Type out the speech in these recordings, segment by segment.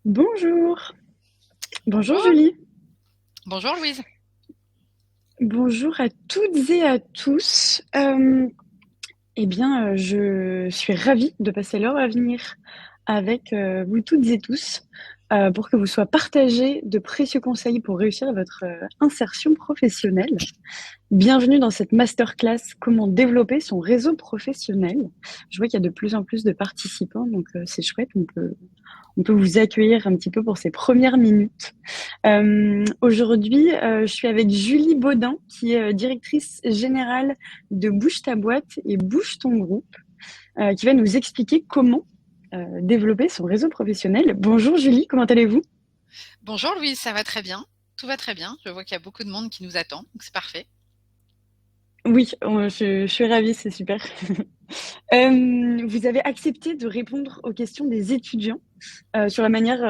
Bonjour. Bonjour Bonjour, Julie. bonjour Louise. Bonjour à toutes et à tous. Je suis ravie de passer l'heure à venir avec vous toutes et tous pour que vous soient partagés de précieux conseils pour réussir votre insertion professionnelle. Bienvenue dans cette masterclass Comment développer son réseau professionnel. Je vois qu'il y a de plus en plus de participants, donc c'est chouette. On peut vous accueillir un petit peu pour ces premières minutes. Aujourd'hui, je suis avec Julie Baudin, qui est directrice générale de Bouge ta boîte et Bouge ton groupe, qui va nous expliquer comment développer son réseau professionnel. Bonjour Julie, comment allez-vous? Bonjour Louise, ça va très bien. Tout va très bien. Je vois qu'il y a beaucoup de monde qui nous attend, donc c'est parfait. Oui, je suis ravie, c'est super. Vous avez accepté de répondre aux questions des étudiants sur la manière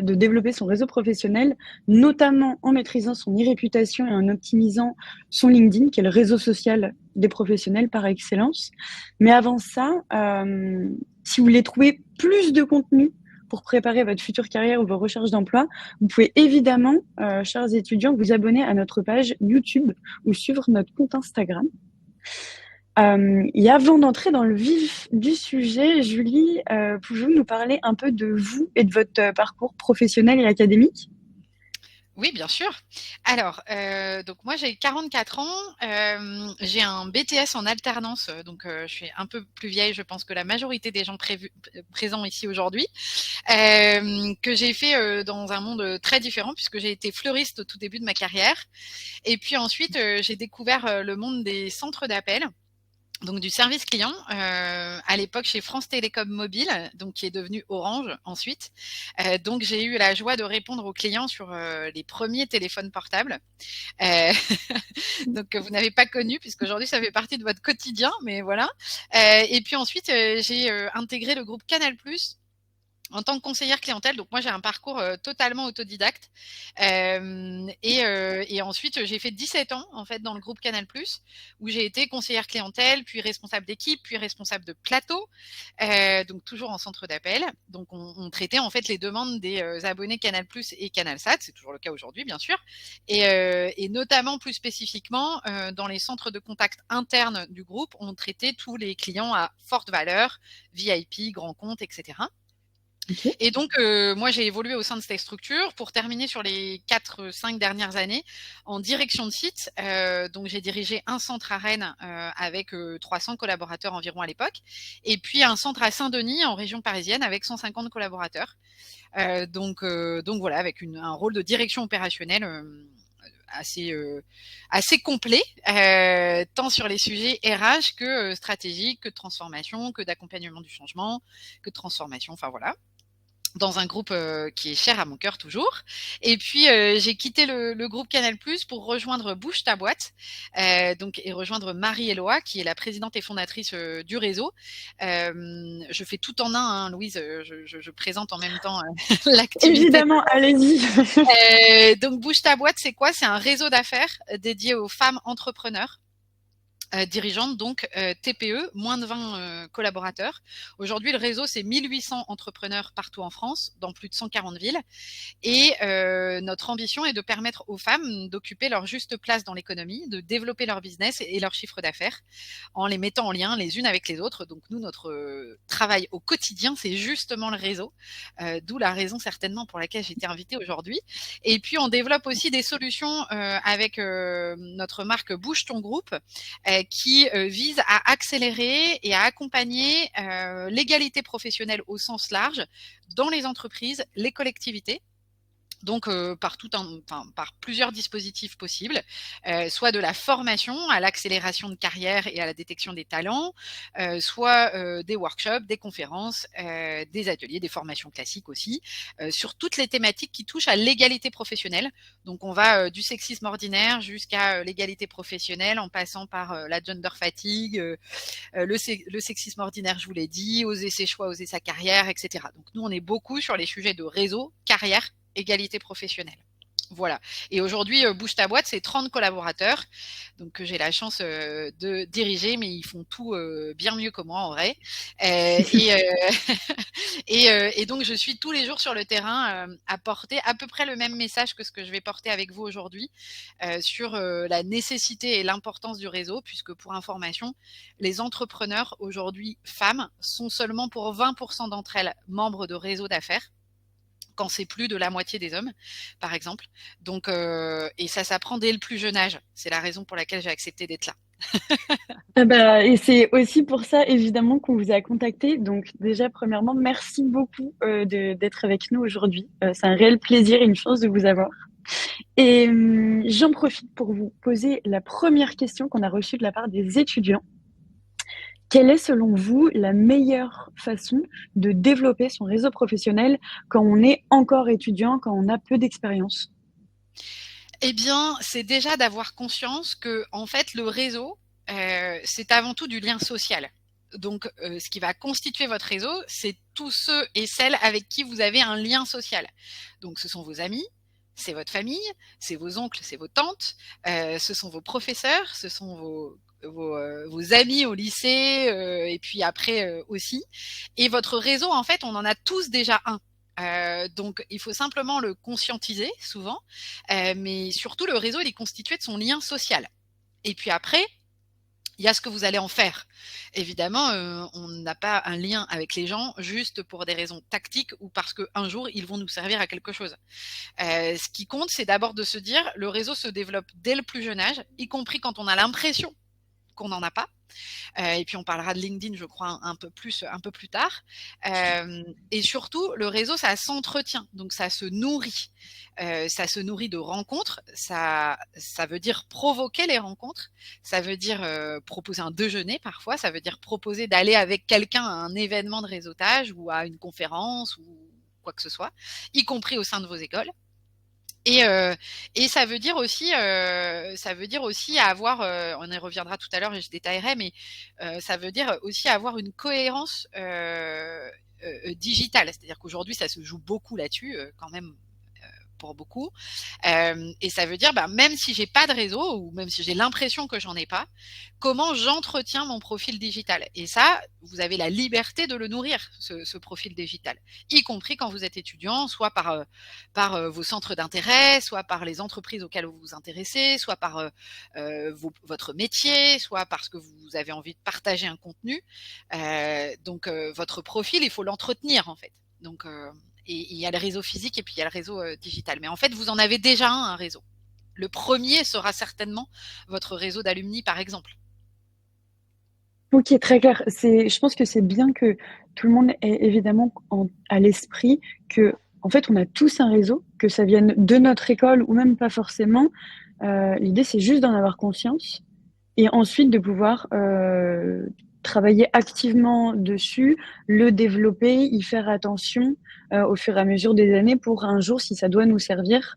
de développer son réseau professionnel, notamment en maîtrisant son e-réputation et en optimisant son LinkedIn, qui est le réseau social des professionnels par excellence. Mais avant ça, si vous voulez trouver plus de contenu pour préparer votre future carrière ou vos recherches d'emploi, vous pouvez évidemment, chers étudiants, vous abonner à notre page YouTube ou suivre notre compte Instagram. Et avant d'entrer dans le vif du sujet, Julie, pouvez-vous nous parler un peu de vous et de votre parcours professionnel et académique? Oui, bien sûr. Alors, donc moi j'ai 44 ans, j'ai un BTS en alternance, je suis un peu plus vieille, je pense que la majorité des gens présents ici aujourd'hui, que j'ai fait dans un monde très différent puisque j'ai été fleuriste au tout début de ma carrière. Et puis ensuite, j'ai découvert le monde des centres d'appel. Donc du service client, à l'époque chez France Télécom Mobile, donc qui est devenu Orange ensuite. Donc j'ai eu la joie de répondre aux clients sur les premiers téléphones portables. Euh, donc vous n'avez pas connu puisqu'aujourd'hui ça fait partie de votre quotidien, mais voilà. Et puis ensuite j'ai intégré le groupe Canal+ en tant que conseillère clientèle. Donc moi j'ai un parcours totalement autodidacte, et ensuite j'ai fait 17 ans en fait dans le groupe Canal+, où j'ai été conseillère clientèle, puis responsable d'équipe, puis responsable de plateau, donc toujours en centre d'appel. Donc on traitait en fait les demandes des abonnés Canal+ et Canalsat, c'est toujours le cas aujourd'hui bien sûr, et notamment plus spécifiquement dans les centres de contact internes du groupe, on traitait tous les clients à forte valeur, VIP, grands comptes, etc. Ok. Et donc, moi, j'ai évolué au sein de cette structure pour terminer sur les 4-5 dernières années en direction de site. Donc, j'ai dirigé un centre à Rennes avec 300 collaborateurs environ à l'époque, et puis un centre à Saint-Denis en région parisienne avec 150 collaborateurs. Donc voilà, avec un rôle de direction opérationnelle assez assez complet, tant sur les sujets RH que stratégiques, que de transformation, que d'accompagnement du changement, que de transformation. Enfin voilà, dans un groupe qui est cher à mon cœur toujours. Et puis j'ai quitté le groupe Canal+ pour rejoindre Bouge ta boîte, et rejoindre Marie-Éloi, qui est la présidente et fondatrice du réseau. Je fais tout en un, hein, Louise, je présente en même temps l'activité. Évidemment, allez-y. Donc Bouge ta boîte, c'est quoi? C'est un réseau d'affaires dédié aux femmes entrepreneurs dirigeante, donc TPE, moins de 20 collaborateurs. Aujourd'hui, le réseau, c'est 1800 entrepreneurs partout en France, dans plus de 140 villes. Et notre ambition est de permettre aux femmes d'occuper leur juste place dans l'économie, de développer leur business et leur chiffre d'affaires en les mettant en lien les unes avec les autres. Donc nous, notre travail au quotidien, c'est justement le réseau, d'où la raison certainement pour laquelle j'ai été invitée aujourd'hui. Et puis on développe aussi des solutions avec notre marque Bouge ton groupe, qui vise à accélérer et à accompagner l'égalité professionnelle au sens large dans les entreprises, les collectivités, donc par plusieurs dispositifs possibles, soit de la formation à l'accélération de carrière et à la détection des talents, soit des workshops, des conférences, des ateliers, des formations classiques aussi, sur toutes les thématiques qui touchent à l'égalité professionnelle. Donc on va du sexisme ordinaire jusqu'à l'égalité professionnelle, en passant par la gender fatigue, le sexisme ordinaire, je vous l'ai dit, oser ses choix, oser sa carrière, etc. Donc nous, on est beaucoup sur les sujets de réseau, carrière, égalité professionnelle. Voilà. Et aujourd'hui, Bouge ta boîte, c'est 30 collaborateurs, donc que j'ai la chance de diriger, mais ils font tout bien mieux que moi en vrai. Et, et donc, je suis tous les jours sur le terrain à porter à peu près le même message que ce que je vais porter avec vous aujourd'hui sur la nécessité et l'importance du réseau, puisque pour information, les entrepreneurs aujourd'hui femmes sont seulement pour 20% d'entre elles membres de réseaux d'affaires quand c'est plus de la moitié des hommes, par exemple. Donc, et ça s'apprend dès le plus jeune âge. C'est la raison pour laquelle j'ai accepté d'être là. Ah bah, et c'est aussi pour ça, évidemment, qu'on vous a contacté. Donc, déjà, premièrement, merci beaucoup d'être avec nous aujourd'hui. C'est un réel plaisir et une chance de vous avoir. Et j'en profite pour vous poser la première question qu'on a reçue de la part des étudiants. Quelle est, selon vous, la meilleure façon de développer son réseau professionnel quand on est encore étudiant, quand on a peu d'expérience? Eh bien, c'est déjà d'avoir conscience que, en fait, le réseau, c'est avant tout du lien social. Donc, ce qui va constituer votre réseau, c'est tous ceux et celles avec qui vous avez un lien social. Donc, ce sont vos amis, c'est votre famille, c'est vos oncles, c'est vos tantes, ce sont vos professeurs, ce sont vos amis au lycée, et puis après aussi. Et votre réseau, en fait, on en a tous déjà un. Donc, il faut simplement le conscientiser souvent, mais surtout le réseau, il est constitué de son lien social. Et puis après, il y a ce que vous allez en faire. Évidemment, on n'a pas un lien avec les gens juste pour des raisons tactiques ou parce qu'un jour, ils vont nous servir à quelque chose. Ce qui compte, c'est d'abord de se dire, le réseau se développe dès le plus jeune âge, y compris quand on a l'impression qu'on n'en a pas. Et puis on parlera de LinkedIn, je crois, un peu plus tard. Et surtout, le réseau, ça s'entretient, donc ça se nourrit. Ça se nourrit de rencontres. Ça veut dire provoquer les rencontres. Ça veut dire proposer un déjeuner parfois. Ça veut dire proposer d'aller avec quelqu'un à un événement de réseautage ou à une conférence ou quoi que ce soit, y compris au sein de vos écoles. Et, euh, et ça veut dire aussi avoir, on y reviendra tout à l'heure et je détaillerai, mais ça veut dire aussi avoir une cohérence digitale. C'est-à-dire qu'aujourd'hui, ça se joue beaucoup là-dessus, quand même pour beaucoup. Et ça veut dire, bah, même si j'ai pas de réseau ou même si j'ai l'impression que j'en ai pas, comment j'entretiens mon profil digital. Et ça, vous avez la liberté de le nourrir, ce profil digital, y compris quand vous êtes étudiant, soit par vos centres d'intérêt, soit par les entreprises auxquelles vous vous intéressez, soit par votre métier, soit parce que vous avez envie de partager un contenu. Donc, votre profil, il faut l'entretenir en fait. Donc, et il y a le réseau physique et puis il y a le réseau digital. Mais en fait, vous en avez déjà un réseau. Le premier sera certainement votre réseau d'alumni, par exemple. Ok, très clair. Je pense que c'est bien que tout le monde ait évidemment à l'esprit que, en fait, on a tous un réseau, que ça vienne de notre école ou même pas forcément. L'idée, c'est juste d'en avoir conscience et ensuite de pouvoir travailler activement dessus, le développer, y faire attention au fur et à mesure des années pour un jour, si ça doit nous servir,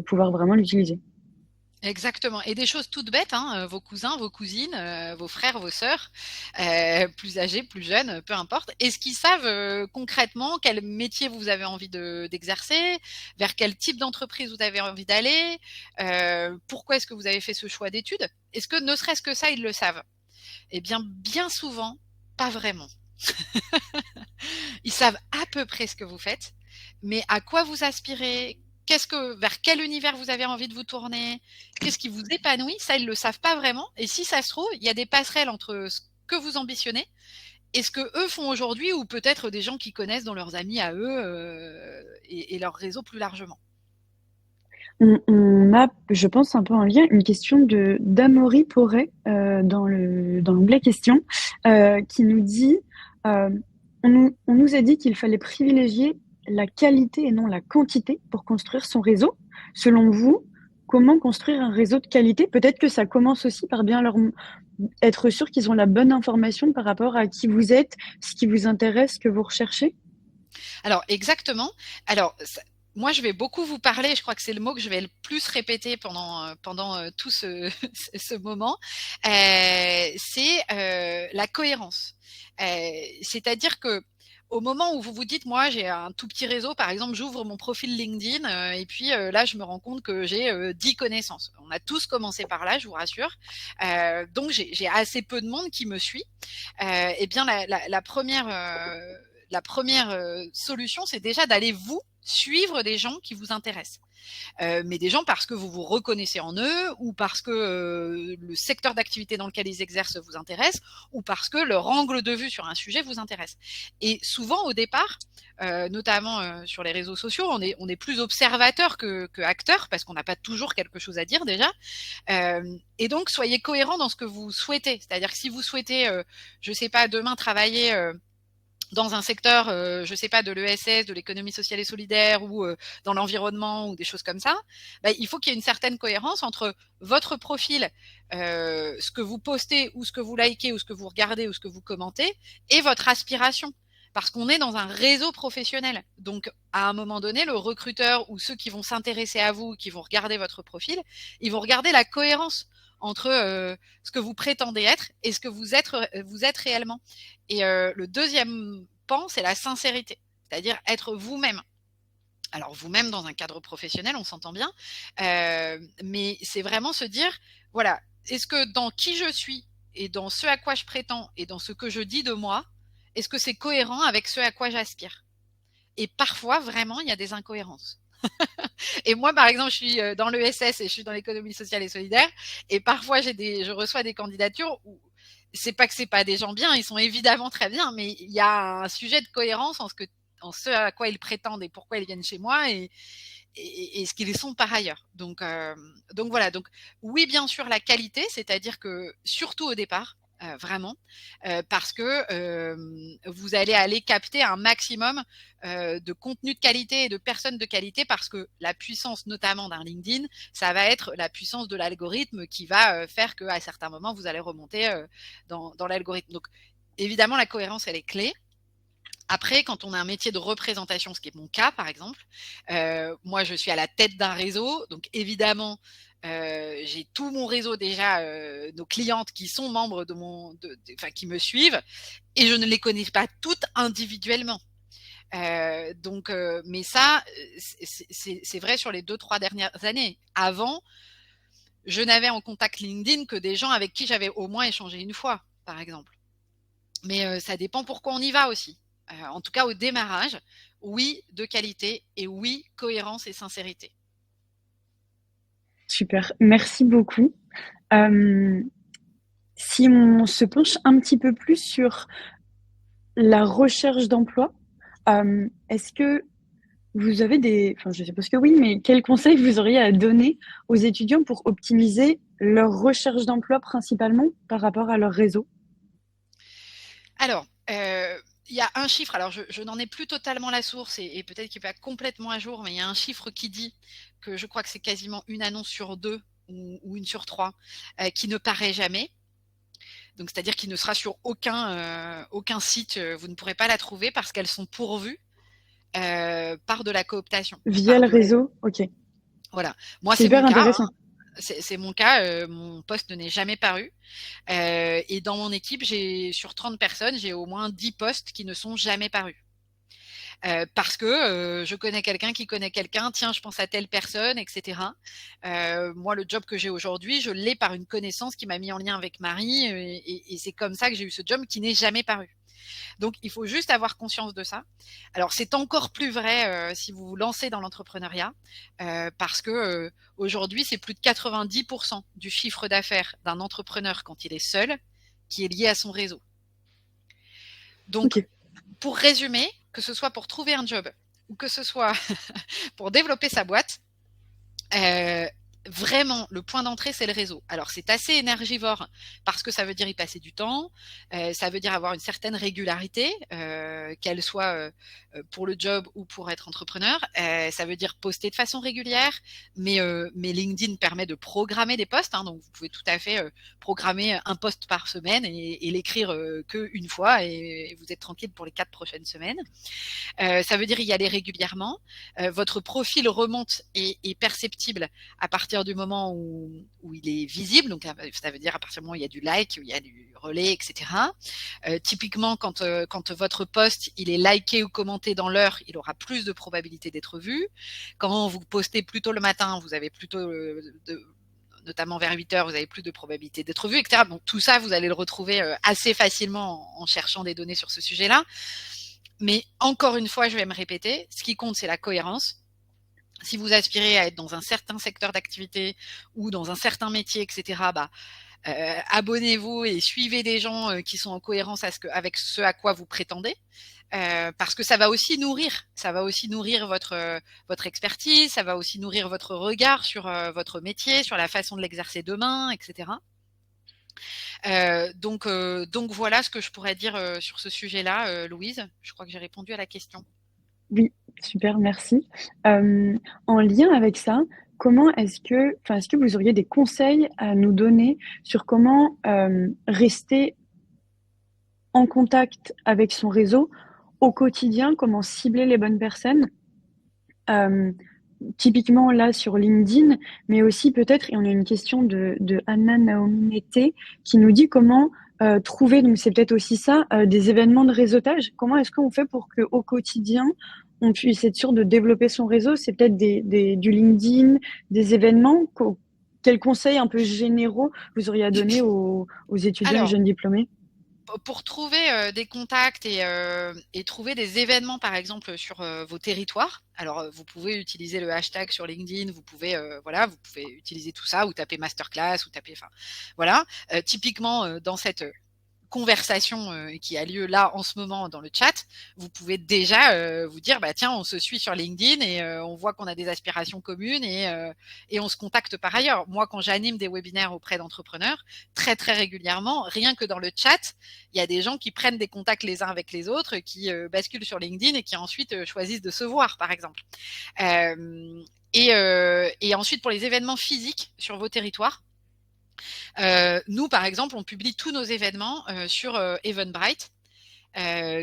pouvoir vraiment l'utiliser. Exactement. Et des choses toutes bêtes, hein, vos cousins, vos cousines, vos frères, vos sœurs, plus âgés, plus jeunes, peu importe. Est-ce qu'ils savent concrètement quel métier vous avez envie d'exercer, vers quel type d'entreprise vous avez envie d'aller, pourquoi est-ce que vous avez fait ce choix d'études? Est-ce que ne serait-ce que ça, ils le savent? Eh bien, bien souvent, pas vraiment. Ils savent à peu près ce que vous faites, mais à quoi vous aspirez, vers quel univers vous avez envie de vous tourner, qu'est-ce qui vous épanouit, ça ils le savent pas vraiment. Et si ça se trouve, il y a des passerelles entre ce que vous ambitionnez et ce que eux font aujourd'hui, ou peut-être des gens qui connaissent dans leurs amis à eux et leur réseau plus largement. On a, je pense, un peu en lien une question de d'Amaury Porret dans l'onglet questions qui nous dit on nous a dit qu'il fallait privilégier la qualité et non la quantité pour construire son réseau. Selon vous, comment construire un réseau de qualité? Peut-être que ça commence aussi par bien être sûr qu'ils ont la bonne information par rapport à qui vous êtes, ce qui vous intéresse, ce que vous recherchez. Alors exactement. Alors moi, je vais beaucoup vous parler. Je crois que c'est le mot que je vais le plus répéter pendant tout ce moment. C'est la cohérence. C'est-à-dire que au moment où vous vous dites, moi, j'ai un tout petit réseau, par exemple, j'ouvre mon profil LinkedIn et puis là, je me rends compte que j'ai 10 connaissances. On a tous commencé par là, je vous rassure. Donc, j'ai assez peu de monde qui me suit. Eh bien, la première solution, c'est déjà d'aller vous suivre des gens qui vous intéressent. Mais des gens parce que vous vous reconnaissez en eux, ou parce que le secteur d'activité dans lequel ils exercent vous intéresse, ou parce que leur angle de vue sur un sujet vous intéresse. Et souvent, au départ, notamment sur les réseaux sociaux, on est plus observateur que acteur, parce qu'on n'a pas toujours quelque chose à dire déjà. Et donc, soyez cohérent dans ce que vous souhaitez. C'est-à-dire que si vous souhaitez, je sais pas, demain travailler dans un secteur, je sais pas, de l'ESS, de l'économie sociale et solidaire, ou dans l'environnement, ou des choses comme ça, bah, il faut qu'il y ait une certaine cohérence entre votre profil, ce que vous postez, ou ce que vous likez, ou ce que vous regardez, ou ce que vous commentez, et votre aspiration. Parce qu'on est dans un réseau professionnel. Donc, à un moment donné, le recruteur ou ceux qui vont s'intéresser à vous, qui vont regarder votre profil, ils vont regarder la cohérence entre ce que vous prétendez être et ce que vous êtes réellement. Et le deuxième pan, c'est la sincérité, c'est-à-dire être vous-même. Alors vous-même dans un cadre professionnel, on s'entend bien, mais c'est vraiment se dire, voilà, est-ce que dans qui je suis et dans ce à quoi je prétends et dans ce que je dis de moi, est-ce que c'est cohérent avec ce à quoi j'aspire? Et parfois, vraiment, il y a des incohérences. Et moi, par exemple, je suis dans l'ESS et je suis dans l'économie sociale et solidaire. Et parfois, je reçois des candidatures où c'est pas que c'est pas des gens bien, ils sont évidemment très bien, mais il y a un sujet de cohérence en ce à quoi ils prétendent et pourquoi ils viennent chez moi et ce qu'ils sont par ailleurs. Donc voilà. Donc oui, bien sûr, la qualité, c'est-à-dire que surtout au départ, vraiment, parce que vous allez aller capter un maximum de contenu de qualité et de personnes de qualité, parce que la puissance notamment d'un LinkedIn, ça va être la puissance de l'algorithme qui va faire qu'à certains moments, vous allez remonter dans l'algorithme. Donc évidemment, la cohérence, elle est clé. Après, quand on a un métier de représentation, ce qui est mon cas par exemple, moi je suis à la tête d'un réseau, donc évidemment j'ai tout mon réseau déjà, nos clientes qui sont membres enfin qui me suivent, et je ne les connais pas toutes individuellement. Mais ça, c'est vrai sur les 2-3 dernières années. Avant, je n'avais en contact LinkedIn que des gens avec qui j'avais au moins échangé une fois, par exemple. Mais ça dépend pourquoi on y va aussi. En tout cas, au démarrage, oui, de qualité, et oui, cohérence et sincérité. Super, merci beaucoup. Si on se penche un petit peu plus sur la recherche d'emploi, est-ce que vous avez enfin, je suppose que oui, mais quels conseils vous auriez à donner aux étudiants pour optimiser leur recherche d'emploi principalement par rapport à leur réseau? Alors, il y a un chiffre, alors je n'en ai plus totalement la source, et peut-être qu'il n'est pas complètement à jour, mais il y a un chiffre qui dit que je crois que c'est quasiment une annonce sur 2 ou une sur 3 qui ne paraît jamais. Donc c'est-à-dire qu'il ne sera sur aucun site, vous ne pourrez pas la trouver parce qu'elles sont pourvues par de la cooptation. Via le réseau? Ok, Voilà. Moi, c'est c'est hyper mon cas, intéressant. hein. C'est mon cas, mon poste n'est jamais paru. Et dans mon équipe, sur 30 personnes, j'ai au moins 10 postes qui ne sont jamais parus. Parce que je connais quelqu'un qui connaît quelqu'un, tiens, je pense à telle personne, etc. Moi, le job que j'ai aujourd'hui, je l'ai par une connaissance qui m'a mis en lien avec Marie, et c'est comme ça que j'ai eu ce job qui n'est jamais paru. Donc, il faut juste avoir conscience de ça. Alors, c'est encore plus vrai si vous vous lancez dans l'entrepreneuriat, parce que aujourd'hui, c'est plus de 90% du chiffre d'affaires d'un entrepreneur quand il est seul qui est lié à son réseau. Donc, Ok. pour résumer, que ce soit pour trouver un job ou que ce soit pour développer sa boîte, vraiment, le point d'entrée, c'est le réseau. Alors, c'est assez énergivore parce que ça veut dire y passer du temps, ça veut dire avoir une certaine régularité, qu'elle soit pour le job ou pour être entrepreneur. Ça veut dire poster de façon régulière, mais LinkedIn permet de programmer des posts, hein, donc vous pouvez tout à fait programmer un post par semaine et l'écrire qu'une fois et vous êtes tranquille pour les 4 prochaines semaines. Ça veut dire y aller régulièrement. Votre profil remonte et est perceptible à partir du moment où il est visible. Donc, ça veut dire à partir du moment où il y a du like, où il y a du relais, etc. Typiquement, quand votre post il est liké ou commenté dans l'heure, il aura plus de probabilité d'être vu. Quand vous postez plus tôt le matin, vous avez plutôt notamment vers 8 heures, vous avez plus de probabilité d'être vu, etc. Donc tout ça, vous allez le retrouver assez facilement en cherchant des données sur ce sujet-là. Mais encore une fois, je vais me répéter, ce qui compte, c'est la cohérence. Si vous aspirez à être dans un certain secteur d'activité ou dans un certain métier, etc., abonnez-vous et suivez des gens qui sont en cohérence avec ce à quoi vous prétendez. Parce que ça va aussi nourrir votre expertise, ça va aussi nourrir votre regard sur votre métier, sur la façon de l'exercer demain, etc. Donc voilà ce que je pourrais dire sur ce sujet-là, Louise. Je crois que j'ai répondu à la question. Oui, super, merci. En lien avec ça, est-ce que vous auriez des conseils à nous donner sur comment rester en contact avec son réseau au quotidien, comment cibler les bonnes personnes? Typiquement là sur LinkedIn, mais aussi peut-être, et on a une question de Anna Naomi Nete qui nous dit comment trouver, donc c'est peut-être aussi ça, des événements de réseautage. Comment est-ce qu'on fait pour qu'au quotidien, on puisse être sûr de développer son réseau? C'est peut-être du LinkedIn, des événements. Quels conseils un peu généraux vous auriez à donner aux étudiants et Alors, jeunes diplômés? pour trouver des contacts et trouver des événements, par exemple, sur vos territoires, alors vous pouvez utiliser le hashtag sur LinkedIn, vous pouvez utiliser tout ça, ou taper masterclass, ou taper, enfin, voilà. Typiquement, dans cette conversation qui a lieu là en ce moment dans le chat, vous pouvez déjà vous dire, bah tiens, on se suit sur LinkedIn et on voit qu'on a des aspirations communes et on se contacte par ailleurs. Moi, quand j'anime des webinaires auprès d'entrepreneurs, très très régulièrement, rien que dans le chat, il y a des gens qui prennent des contacts les uns avec les autres, qui basculent sur LinkedIn et qui ensuite choisissent de se voir, par exemple. Et ensuite, pour les événements physiques sur vos territoires, nous, par exemple, on publie tous nos événements sur Eventbrite,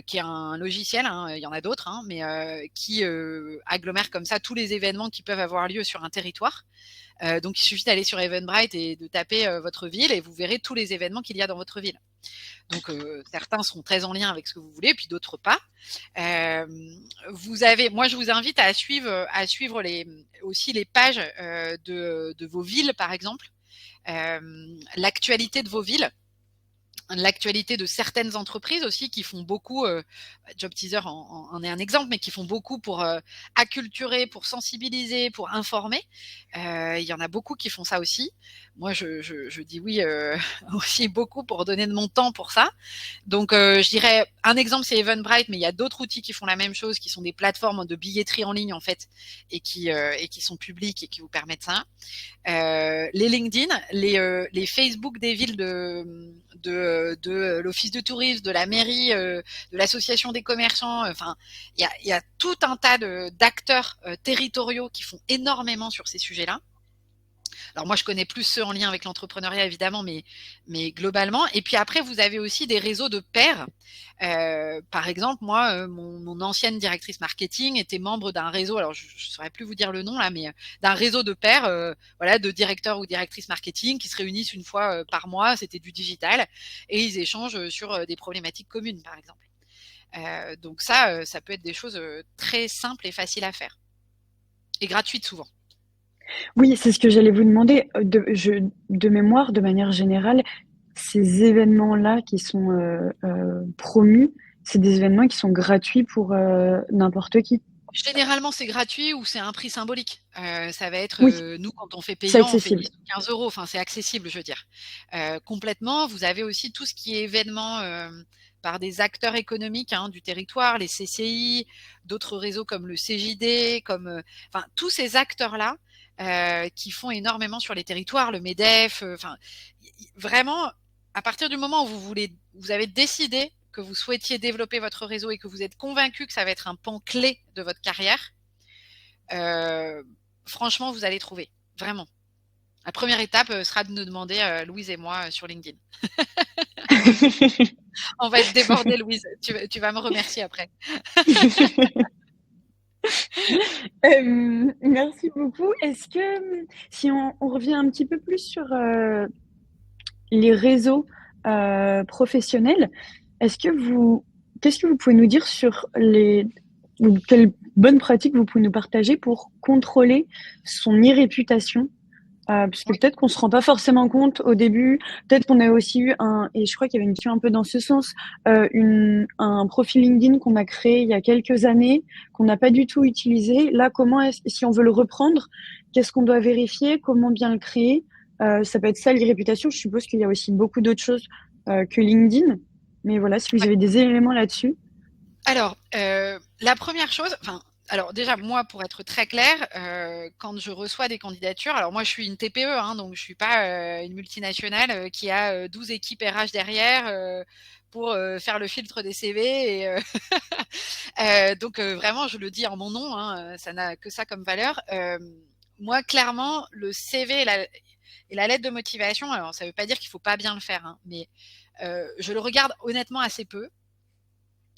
qui est un logiciel, hein, il y en a d'autres, hein, mais qui agglomère comme ça tous les événements qui peuvent avoir lieu sur un territoire. Donc, il suffit d'aller sur Eventbrite et de taper votre ville et vous verrez tous les événements qu'il y a dans votre ville. Donc, certains seront très en lien avec ce que vous voulez, puis d'autres pas. Moi, je vous invite à suivre aussi les pages de vos villes, par exemple. L'actualité de vos villes, l'actualité de certaines entreprises aussi qui font beaucoup, Job Teaser en est un exemple, mais qui font beaucoup pour acculturer, pour sensibiliser, pour informer. Il y en a beaucoup qui font ça aussi. Moi, je dis oui aussi beaucoup pour donner de mon temps pour ça. Donc, je dirais un exemple, c'est Eventbrite, mais il y a d'autres outils qui font la même chose, qui sont des plateformes de billetterie en ligne en fait, et qui sont publiques et qui vous permettent ça. Les LinkedIn, les Facebook des villes de l'office de tourisme, de la mairie, de l'association des commerçants. Enfin, il y a tout un tas d'acteurs territoriaux qui font énormément sur ces sujets-là. Alors moi, je connais plus ceux en lien avec l'entrepreneuriat, évidemment, mais globalement. Et puis après, vous avez aussi des réseaux de pairs. Par exemple, moi, mon ancienne directrice marketing était membre d'un réseau, alors je ne saurais plus vous dire le nom là, mais d'un réseau de pairs, voilà, de directeurs ou directrices marketing qui se réunissent une fois par mois, c'était du digital, et ils échangent sur des problématiques communes, par exemple. Donc ça peut être des choses très simples et faciles à faire. Et gratuites souvent. Oui, c'est ce que j'allais vous demander. De mémoire, de manière générale, ces événements-là qui sont promus, c'est des événements qui sont gratuits pour n'importe qui. Généralement, c'est gratuit ou c'est un prix symbolique. Ça va être, Oui, nous, quand on fait c'est payant, on fait accessible. 10 ou 15 euros. Enfin, c'est accessible, je veux dire. Complètement. Vous avez aussi tout ce qui est événement par des acteurs économiques hein, du territoire, les CCI, d'autres réseaux comme le CJD, enfin, tous ces acteurs-là qui font énormément sur les territoires, le MEDEF. Enfin, vraiment, à partir du moment où vous avez décidé que vous souhaitiez développer votre réseau et que vous êtes convaincu que ça va être un pan clé de votre carrière, franchement, vous allez trouver, vraiment. La première étape sera de nous demander, Louise et moi, sur LinkedIn. On va être débordés, Louise. Tu vas me remercier après. Merci beaucoup. Est-ce que si on revient un petit peu plus sur les réseaux professionnels, qu'est-ce que vous pouvez nous dire sur quelles bonnes pratiques vous pouvez nous partager pour contrôler son e-réputation? Parce que peut-être qu'on se rend pas forcément compte au début, peut-être qu'on a aussi eu et je crois qu'il y avait une question un peu dans ce sens, un profil LinkedIn qu'on a créé il y a quelques années, qu'on n'a pas du tout utilisé. Là, si on veut le reprendre, qu'est-ce qu'on doit vérifier? Comment bien le créer? Ça peut être ça, l'e-réputation. Je suppose qu'il y a aussi beaucoup d'autres choses que LinkedIn. Mais voilà, si vous avez des éléments là-dessus. Alors, la première chose, alors déjà, moi, pour être très claire, quand je reçois des candidatures, alors moi, je suis une TPE, hein, donc je suis pas une multinationale qui a 12 équipes RH derrière pour faire le filtre des CV. Donc vraiment, je le dis en mon nom, hein, ça n'a que ça comme valeur. Moi, clairement, le CV et la lettre de motivation, alors ça ne veut pas dire qu'il ne faut pas bien le faire, hein, mais je le regarde honnêtement assez peu.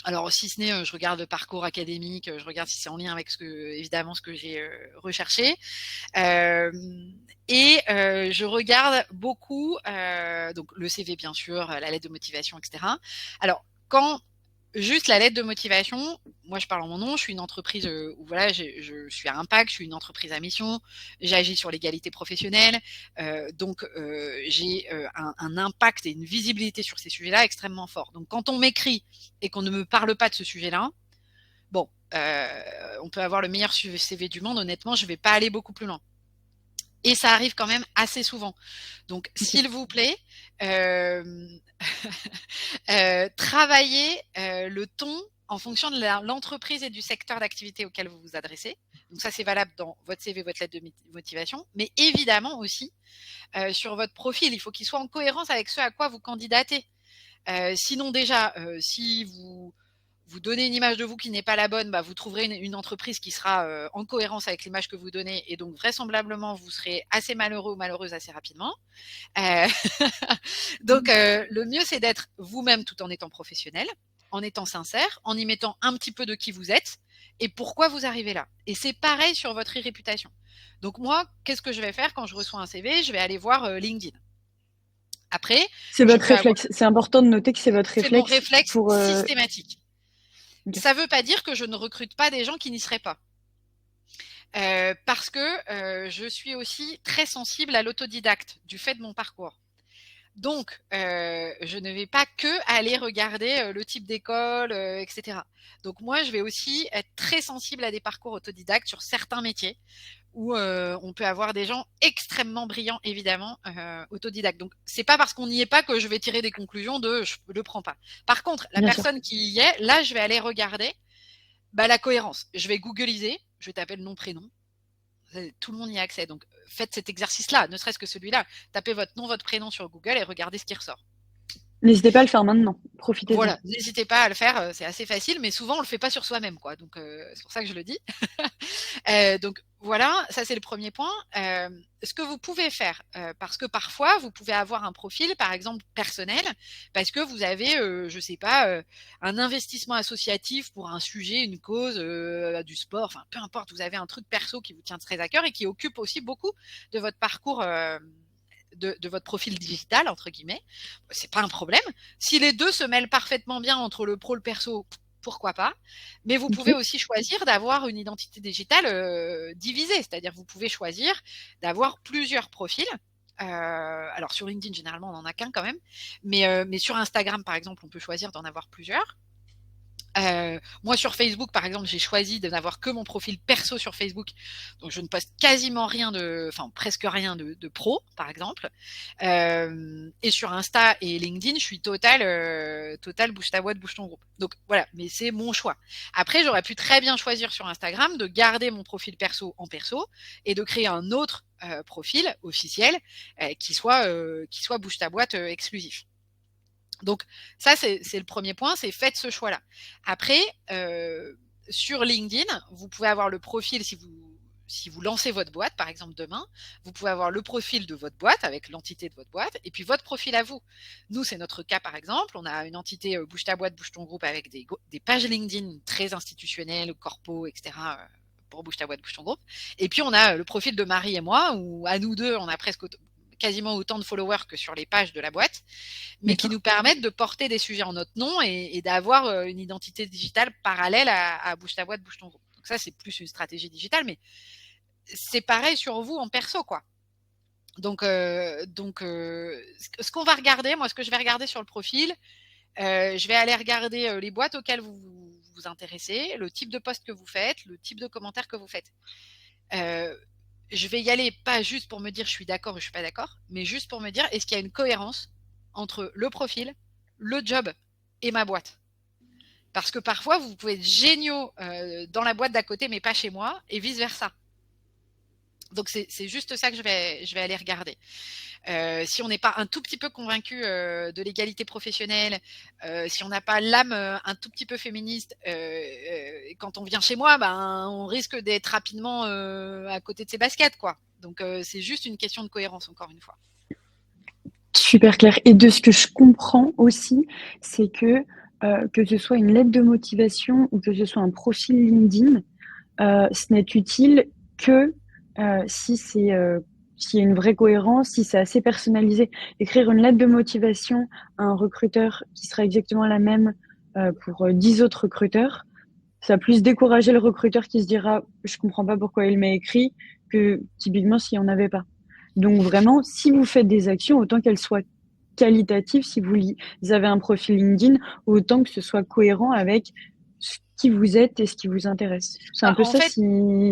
Alors, si ce n'est, je regarde le parcours académique, je regarde si c'est en lien avec évidemment, ce que j'ai recherché. Je regarde beaucoup, donc le CV, bien sûr, la lettre de motivation, etc. Alors, quand juste la lettre de motivation, moi je parle en mon nom, je suis une entreprise où voilà, je suis à impact, je suis une entreprise à mission, j'agis sur l'égalité professionnelle, donc j'ai un impact et une visibilité sur ces sujets-là extrêmement fort. Donc quand on m'écrit et qu'on ne me parle pas de ce sujet-là, bon, on peut avoir le meilleur CV du monde, honnêtement, je ne vais pas aller beaucoup plus loin. Et ça arrive quand même assez souvent. Donc, s'il vous plaît, travaillez le ton en fonction de l'entreprise et du secteur d'activité auquel vous vous adressez. Donc ça, c'est valable dans votre CV, votre lettre de motivation, mais évidemment aussi sur votre profil. Il faut qu'il soit en cohérence avec ce à quoi vous candidatez. Sinon déjà, si vous donnez une image de vous qui n'est pas la bonne, bah, vous trouverez une entreprise qui sera en cohérence avec l'image que vous donnez et donc vraisemblablement vous serez assez malheureux ou malheureuse assez rapidement. Donc le mieux c'est d'être vous-même tout en étant professionnel, en étant sincère, en y mettant un petit peu de qui vous êtes et pourquoi vous arrivez là. Et c'est pareil sur votre réputation. Donc moi, qu'est-ce que je vais faire quand je reçois un CV? Je vais aller voir LinkedIn. Après, C'est votre réflexe. C'est important de noter que c'est votre réflexe. C'est mon réflexe systématique. Okay. Ça ne veut pas dire que je ne recrute pas des gens qui n'y seraient pas. Parce que je suis aussi très sensible à l'autodidacte du fait de mon parcours. Donc, je ne vais pas que aller regarder le type d'école, etc. Donc moi, je vais aussi être très sensible à des parcours autodidactes sur certains métiers où on peut avoir des gens extrêmement brillants, évidemment, autodidactes. Donc, c'est pas parce qu'on n'y est pas que je vais tirer des conclusions de je le prends pas. Par contre, la personne qui y est, là, je vais aller regarder la cohérence. Je vais googliser, je vais taper le nom, prénom. Tout le monde y a accès. Donc, faites cet exercice-là, ne serait-ce que celui-là. Tapez votre nom, votre prénom sur Google et regardez ce qui ressort. N'hésitez pas à le faire maintenant. Profitez-en. Voilà, n'hésitez pas à le faire. C'est assez facile, mais souvent, on le fait pas sur soi-même, quoi. Donc, c'est pour ça que je le dis. Donc, voilà, ça, c'est le premier point. Ce que vous pouvez faire, parce que parfois, vous pouvez avoir un profil, par exemple, personnel, parce que vous avez, je sais pas, un investissement associatif pour un sujet, une cause, du sport, enfin, peu importe, vous avez un truc perso qui vous tient très à cœur et qui occupe aussi beaucoup de votre parcours de votre profil digital, entre guillemets, c'est pas un problème. Si les deux se mêlent parfaitement bien entre le pro et le perso, pourquoi pas. Mais vous pouvez aussi choisir d'avoir une identité digitale divisée, c'est-à-dire vous pouvez choisir d'avoir plusieurs profils. Alors sur LinkedIn, généralement, on n'en a qu'un quand même, mais sur Instagram, par exemple, on peut choisir d'en avoir plusieurs. Moi sur Facebook par exemple j'ai choisi de n'avoir que mon profil perso sur Facebook, donc je ne poste quasiment rien presque rien de pro par exemple, et sur Insta et LinkedIn je suis total bouge ta boîte, bouge ton groupe, donc voilà, mais c'est mon choix. Après j'aurais pu très bien choisir sur Instagram de garder mon profil perso en perso et de créer un autre profil officiel qui soit bouge ta boîte exclusif. Donc ça, c'est le premier point, c'est faites ce choix-là. Après, sur LinkedIn, vous pouvez avoir le profil si vous lancez votre boîte, par exemple demain, vous pouvez avoir le profil de votre boîte avec l'entité de votre boîte et puis votre profil à vous. Nous, c'est notre cas, par exemple. On a une entité Bouge ta boîte, bouge ton groupe avec des pages LinkedIn très institutionnelles, corpo, etc. Pour Bouge ta boîte, bouge ton groupe. Et puis, on a le profil de Marie et moi où à nous deux, on a presque quasiment autant de followers que sur les pages de la boîte, mais qui nous permettent de porter des sujets en notre nom et d'avoir une identité digitale parallèle à Bouge ta boîte, bouge ton groupe. Donc ça, c'est plus une stratégie digitale, mais c'est pareil sur vous en perso, quoi. Donc, ce qu'on va regarder, moi, ce que je vais regarder sur le profil, je vais aller regarder les boîtes auxquelles vous vous intéressez, le type de post que vous faites, le type de commentaires que vous faites. Je vais y aller pas juste pour me dire je suis d'accord ou je suis pas d'accord, mais juste pour me dire est-ce qu'il y a une cohérence entre le profil, le job et ma boîte. Parce que parfois, vous pouvez être géniaux dans la boîte d'à côté, mais pas chez moi, et vice-versa. Donc, c'est juste ça que je vais aller regarder. Si on n'est pas un tout petit peu convaincu de l'égalité professionnelle, si on n'a pas l'âme un tout petit peu féministe, quand on vient chez moi, ben, on risque d'être rapidement à côté de ses baskets, quoi. Donc, c'est juste une question de cohérence, encore une fois. Super clair. Et de ce que je comprends aussi, c'est que ce soit une lettre de motivation ou que ce soit un profil LinkedIn, ce n'est utile que si c'est s'il y a une vraie cohérence, si c'est assez personnalisé. Écrire une lettre de motivation à un recruteur qui sera exactement la même pour 10 autres recruteurs, ça va plus décourager le recruteur qui se dira je comprends pas pourquoi il m'a écrit que typiquement s'il n'y en avait pas. Donc vraiment, si vous faites des actions, autant qu'elles soient qualitatives, si vous avez un profil LinkedIn, autant que ce soit cohérent avec ce qui vous êtes et ce qui vous intéresse. C'est un peu En ça fait, si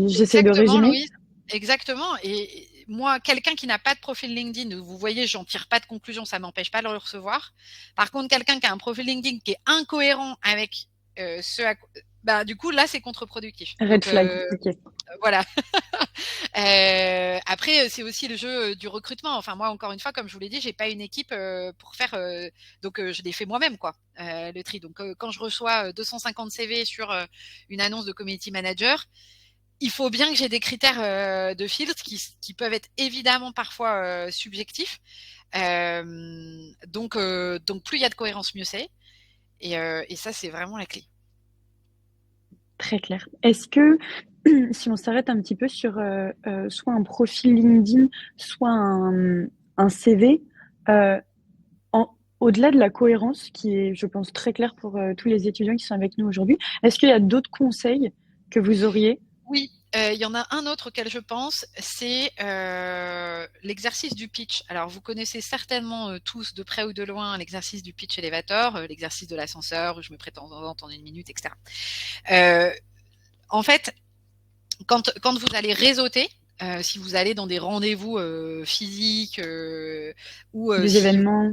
j'essaie de exactement, résumer. Louise. Exactement. Et moi, quelqu'un qui n'a pas de profil LinkedIn, vous voyez, j'en tire pas de conclusion, ça m'empêche pas de le recevoir. Par contre, quelqu'un qui a un profil LinkedIn qui est incohérent avec bah, du coup, là, c'est contre-productif. Red Donc, flag, ok. voilà. Après, c'est aussi le jeu du recrutement. Enfin, moi, encore une fois, comme je vous l'ai dit, j'ai pas une équipe pour faire. Donc, je l'ai fait moi-même, quoi, le tri. Donc, quand je reçois 250 CV sur une annonce de community manager, il faut bien que j'ai des critères de filtre qui peuvent être évidemment parfois subjectifs. Donc, plus il y a de cohérence, mieux c'est. Et ça, c'est vraiment la clé. Très clair. Est-ce que si on s'arrête un petit peu sur soit un profil LinkedIn, soit un CV, euh, au-delà de la cohérence, qui est, je pense, très claire pour tous les étudiants qui sont avec nous aujourd'hui, est-ce qu'il y a d'autres conseils que vous auriez? Oui, il y en a un autre auquel je pense, c'est l'exercice du pitch. Alors, vous connaissez certainement tous, de près ou de loin, l'exercice du pitch elevator, l'exercice de l'ascenseur, où je me prétends en une minute, etc. En fait, quand vous allez réseauter, si vous allez dans des rendez-vous physiques ou Des si événements?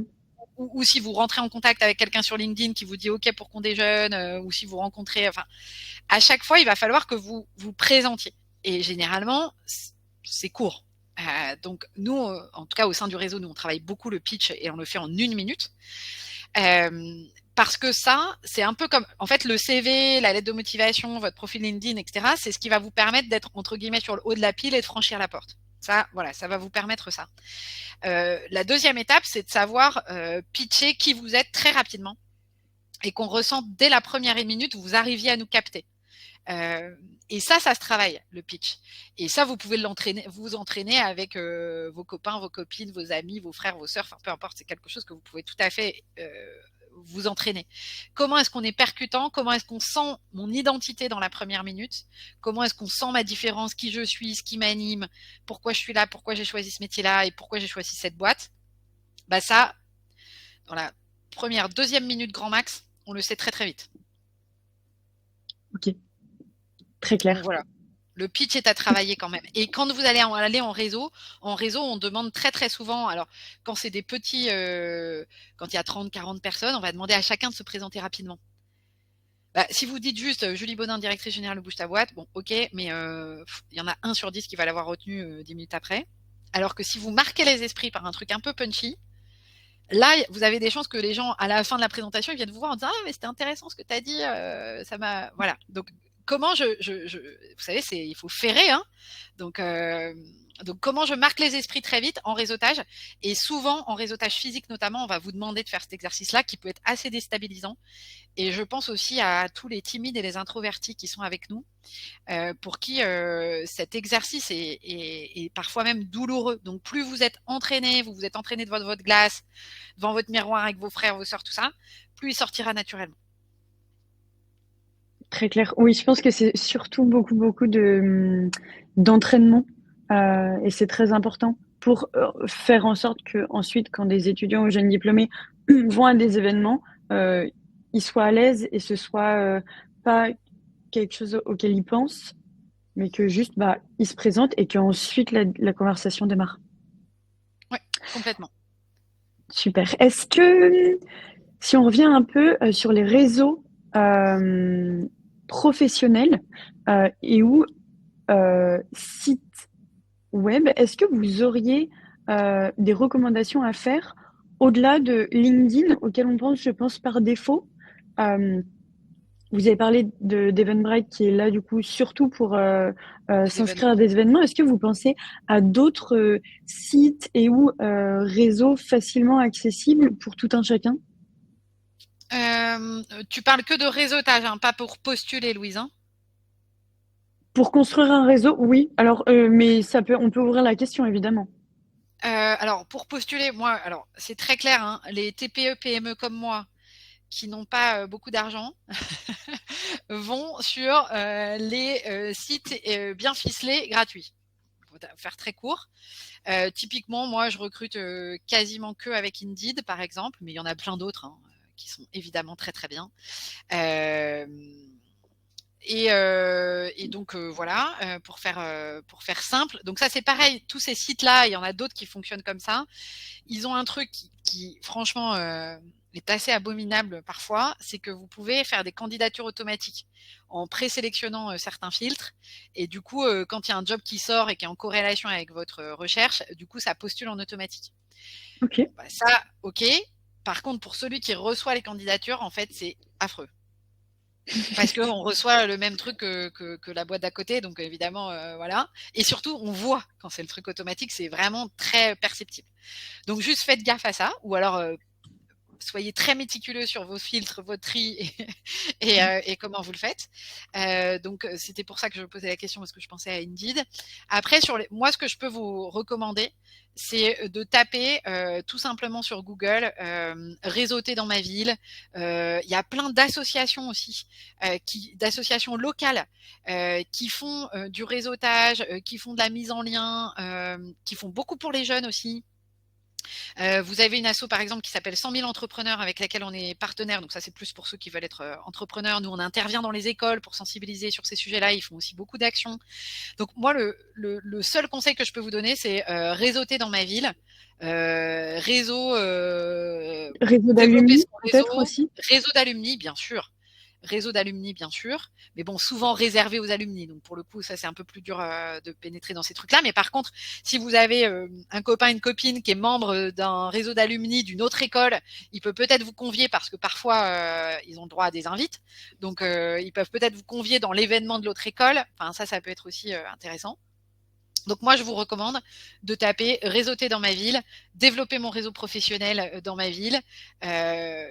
ou si vous rentrez en contact avec quelqu'un sur LinkedIn qui vous dit OK pour qu'on déjeune, ou si vous rencontrez, enfin, à chaque fois, il va falloir que vous vous présentiez. Et généralement, c'est court. Donc nous, en tout cas au sein du réseau, nous on travaille beaucoup le pitch et on le fait en 1 minute. Parce que ça, c'est un peu comme, en fait, le CV, la lettre de motivation, votre profil LinkedIn, etc. C'est ce qui va vous permettre d'être entre guillemets sur le haut de la pile et de franchir la porte. Ça, voilà, ça va vous permettre ça. La deuxième étape, c'est de savoir pitcher qui vous êtes très rapidement et qu'on ressent dès la première minute où vous arriviez à nous capter. Et ça se travaille, le pitch. Et ça, vous pouvez vous entraîner avec vos copains, vos copines, vos amis, vos frères, vos sœurs, enfin peu importe, c'est quelque chose que vous pouvez tout à fait vous entraîner. Comment est-ce qu'on est percutant? Comment est-ce qu'on sent mon identité dans la première minute? Comment est-ce qu'on sent ma différence, qui je suis, ce qui m'anime, pourquoi je suis là, pourquoi j'ai choisi ce métier-là et pourquoi j'ai choisi cette boîte? Bah ça, dans la deuxième minute grand max, on le sait très très vite. Ok, très Donc clair. voilà. Le pitch est à travailler quand même. Et quand vous allez aller en réseau, on demande très très souvent, alors quand c'est des petits, quand il y a 30, 40 personnes, on va demander à chacun de se présenter rapidement. Bah, si vous dites juste Julie Baudin, directrice générale de Bouge ta boîte, bon, ok, mais il y en a 1 sur 10 qui va l'avoir retenu 10 minutes après. Alors que si vous marquez les esprits par un truc un peu punchy, là, vous avez des chances que les gens, à la fin de la présentation, ils viennent vous voir en disant ah mais c'était intéressant ce que tu as dit, ça m'a voilà. Donc comment vous savez, il faut ferrer, hein. Donc comment je marque les esprits très vite en réseautage, et souvent en réseautage physique notamment, on va vous demander de faire cet exercice-là qui peut être assez déstabilisant. Et je pense aussi à tous les timides et les introvertis qui sont avec nous, pour qui cet exercice est parfois même douloureux. Donc plus vous êtes entraîné, vous êtes entraîné devant votre glace, devant votre miroir avec vos frères, vos sœurs, tout ça, plus il sortira naturellement. Très clair. Oui, je pense que c'est surtout beaucoup d'entraînement et c'est très important pour faire en sorte que ensuite, quand des étudiants ou jeunes diplômés vont à des événements, ils soient à l'aise et ce soit pas quelque chose auquel ils pensent, mais que juste ils se présentent et qu'ensuite la conversation démarre. Oui, complètement. Super. Est-ce que si on revient un peu sur les réseaux professionnels et ou sites web, est-ce que vous auriez des recommandations à faire au-delà de LinkedIn, auquel on pense, je pense, par défaut? Vous avez parlé d'Eventbrite qui est là du coup surtout pour Les s'inscrire événements. à des événements. Est-ce que vous pensez à d'autres sites et ou réseaux facilement accessibles pour tout un chacun? Tu parles que de réseautage, hein, pas pour postuler, Louise, hein. Pour construire un réseau, oui. Alors, mais on peut ouvrir la question évidemment. Alors pour postuler, moi, alors c'est très clair, hein, les TPE, PME comme moi, qui n'ont pas beaucoup d'argent, vont sur les sites bien ficelés gratuits. Pour faire très court. Typiquement, moi, je recrute quasiment que avec Indeed, par exemple, mais il y en a plein d'autres, hein, qui sont évidemment très très bien. Et donc voilà, pour faire simple. Donc ça c'est pareil, tous ces sites-là, il y en a d'autres qui fonctionnent comme ça. Ils ont un truc qui franchement est assez abominable parfois, c'est que vous pouvez faire des candidatures automatiques en présélectionnant certains filtres. Et du coup, quand il y a un job qui sort et qui est en corrélation avec votre recherche, du coup, ça postule en automatique. Ok. Bon, bah, ça, ok. Par contre, pour celui qui reçoit les candidatures, en fait, c'est affreux. Parce qu'on reçoit le même truc que la boîte d'à côté, donc évidemment, voilà. Et surtout, on voit quand c'est le truc automatique, c'est vraiment très perceptible. Donc juste faites gaffe à ça, ou alors soyez très méticuleux sur vos filtres, vos tris et comment vous le faites. Donc c'était pour ça que je posais la question, parce que je pensais à Indeed. Après, moi, ce que je peux vous recommander, c'est de taper tout simplement sur Google réseauter dans ma ville. Il y a plein d'associations aussi, d'associations locales qui font du réseautage, qui font de la mise en lien, qui font beaucoup pour les jeunes aussi. Vous avez une asso par exemple qui s'appelle 100 000 entrepreneurs, avec laquelle on est partenaire. Donc ça, c'est plus pour ceux qui veulent être entrepreneurs. Nous, on intervient dans les écoles pour sensibiliser sur ces sujets-là. Ils font aussi beaucoup d'actions. Donc moi, le seul conseil que je peux vous donner, c'est réseauter dans ma ville. Réseau Développer d'alumni son peut-être réseau, aussi. réseau d'alumni, bien sûr. Réseau d'alumni, bien sûr, mais bon, souvent réservé aux alumni. Donc pour le coup, ça c'est un peu plus dur de pénétrer dans ces trucs-là. Mais par contre, si vous avez un copain, une copine qui est membre d'un réseau d'alumni d'une autre école, il peut peut-être vous convier, parce que parfois ils ont le droit à des invites. Donc ils peuvent peut-être vous convier dans l'événement de l'autre école. Enfin, ça peut être aussi intéressant. Donc moi, je vous recommande de taper réseauter dans ma ville, développer mon réseau professionnel dans ma ville,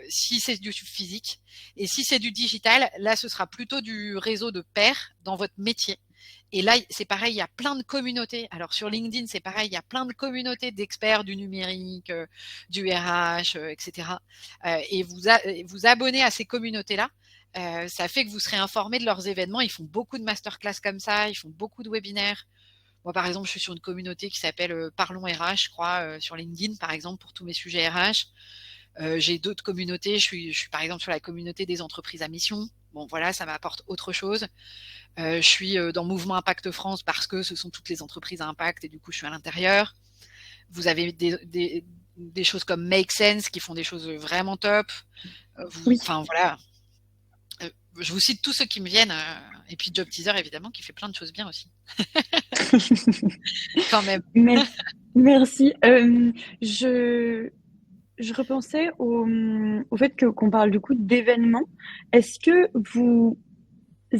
si c'est du physique. Et si c'est du digital, là, ce sera plutôt du réseau de pairs dans votre métier. Et là, c'est pareil, il y a plein de communautés. Alors sur LinkedIn, c'est pareil, il y a plein de communautés d'experts du numérique, du RH, etc. Et vous abonnez à ces communautés-là. Ça fait que vous serez informé de leurs événements. Ils font beaucoup de masterclass comme ça, ils font beaucoup de webinaires. Moi, par exemple, je suis sur une communauté qui s'appelle Parlons RH, je crois, sur LinkedIn, par exemple, pour tous mes sujets RH. J'ai d'autres communautés. Je suis, par exemple, sur la communauté des entreprises à mission. Bon, voilà, ça m'apporte autre chose. Je suis dans Mouvement Impact France, parce que ce sont toutes les entreprises à impact, et du coup, je suis à l'intérieur. Vous avez des choses comme Make Sense qui font des choses vraiment top. Oui. Enfin, voilà. Je vous cite tous ceux qui me viennent. Et puis Job Teaser, évidemment, qui fait plein de choses bien aussi. Quand même. Merci. Je je repensais au fait qu'on parle du coup d'événements. Est-ce que vous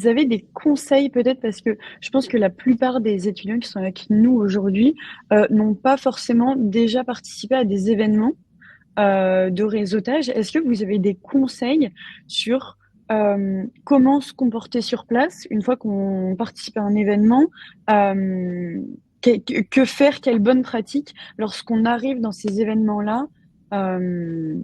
avez des conseils peut-être, parce que je pense que la plupart des étudiants qui sont avec nous aujourd'hui n'ont pas forcément déjà participé à des événements de réseautage. Est-ce que vous avez des conseils sur comment se comporter sur place une fois qu'on participe à un événement, que faire, quelle bonne pratique lorsqu'on arrive dans ces événements-là, euh,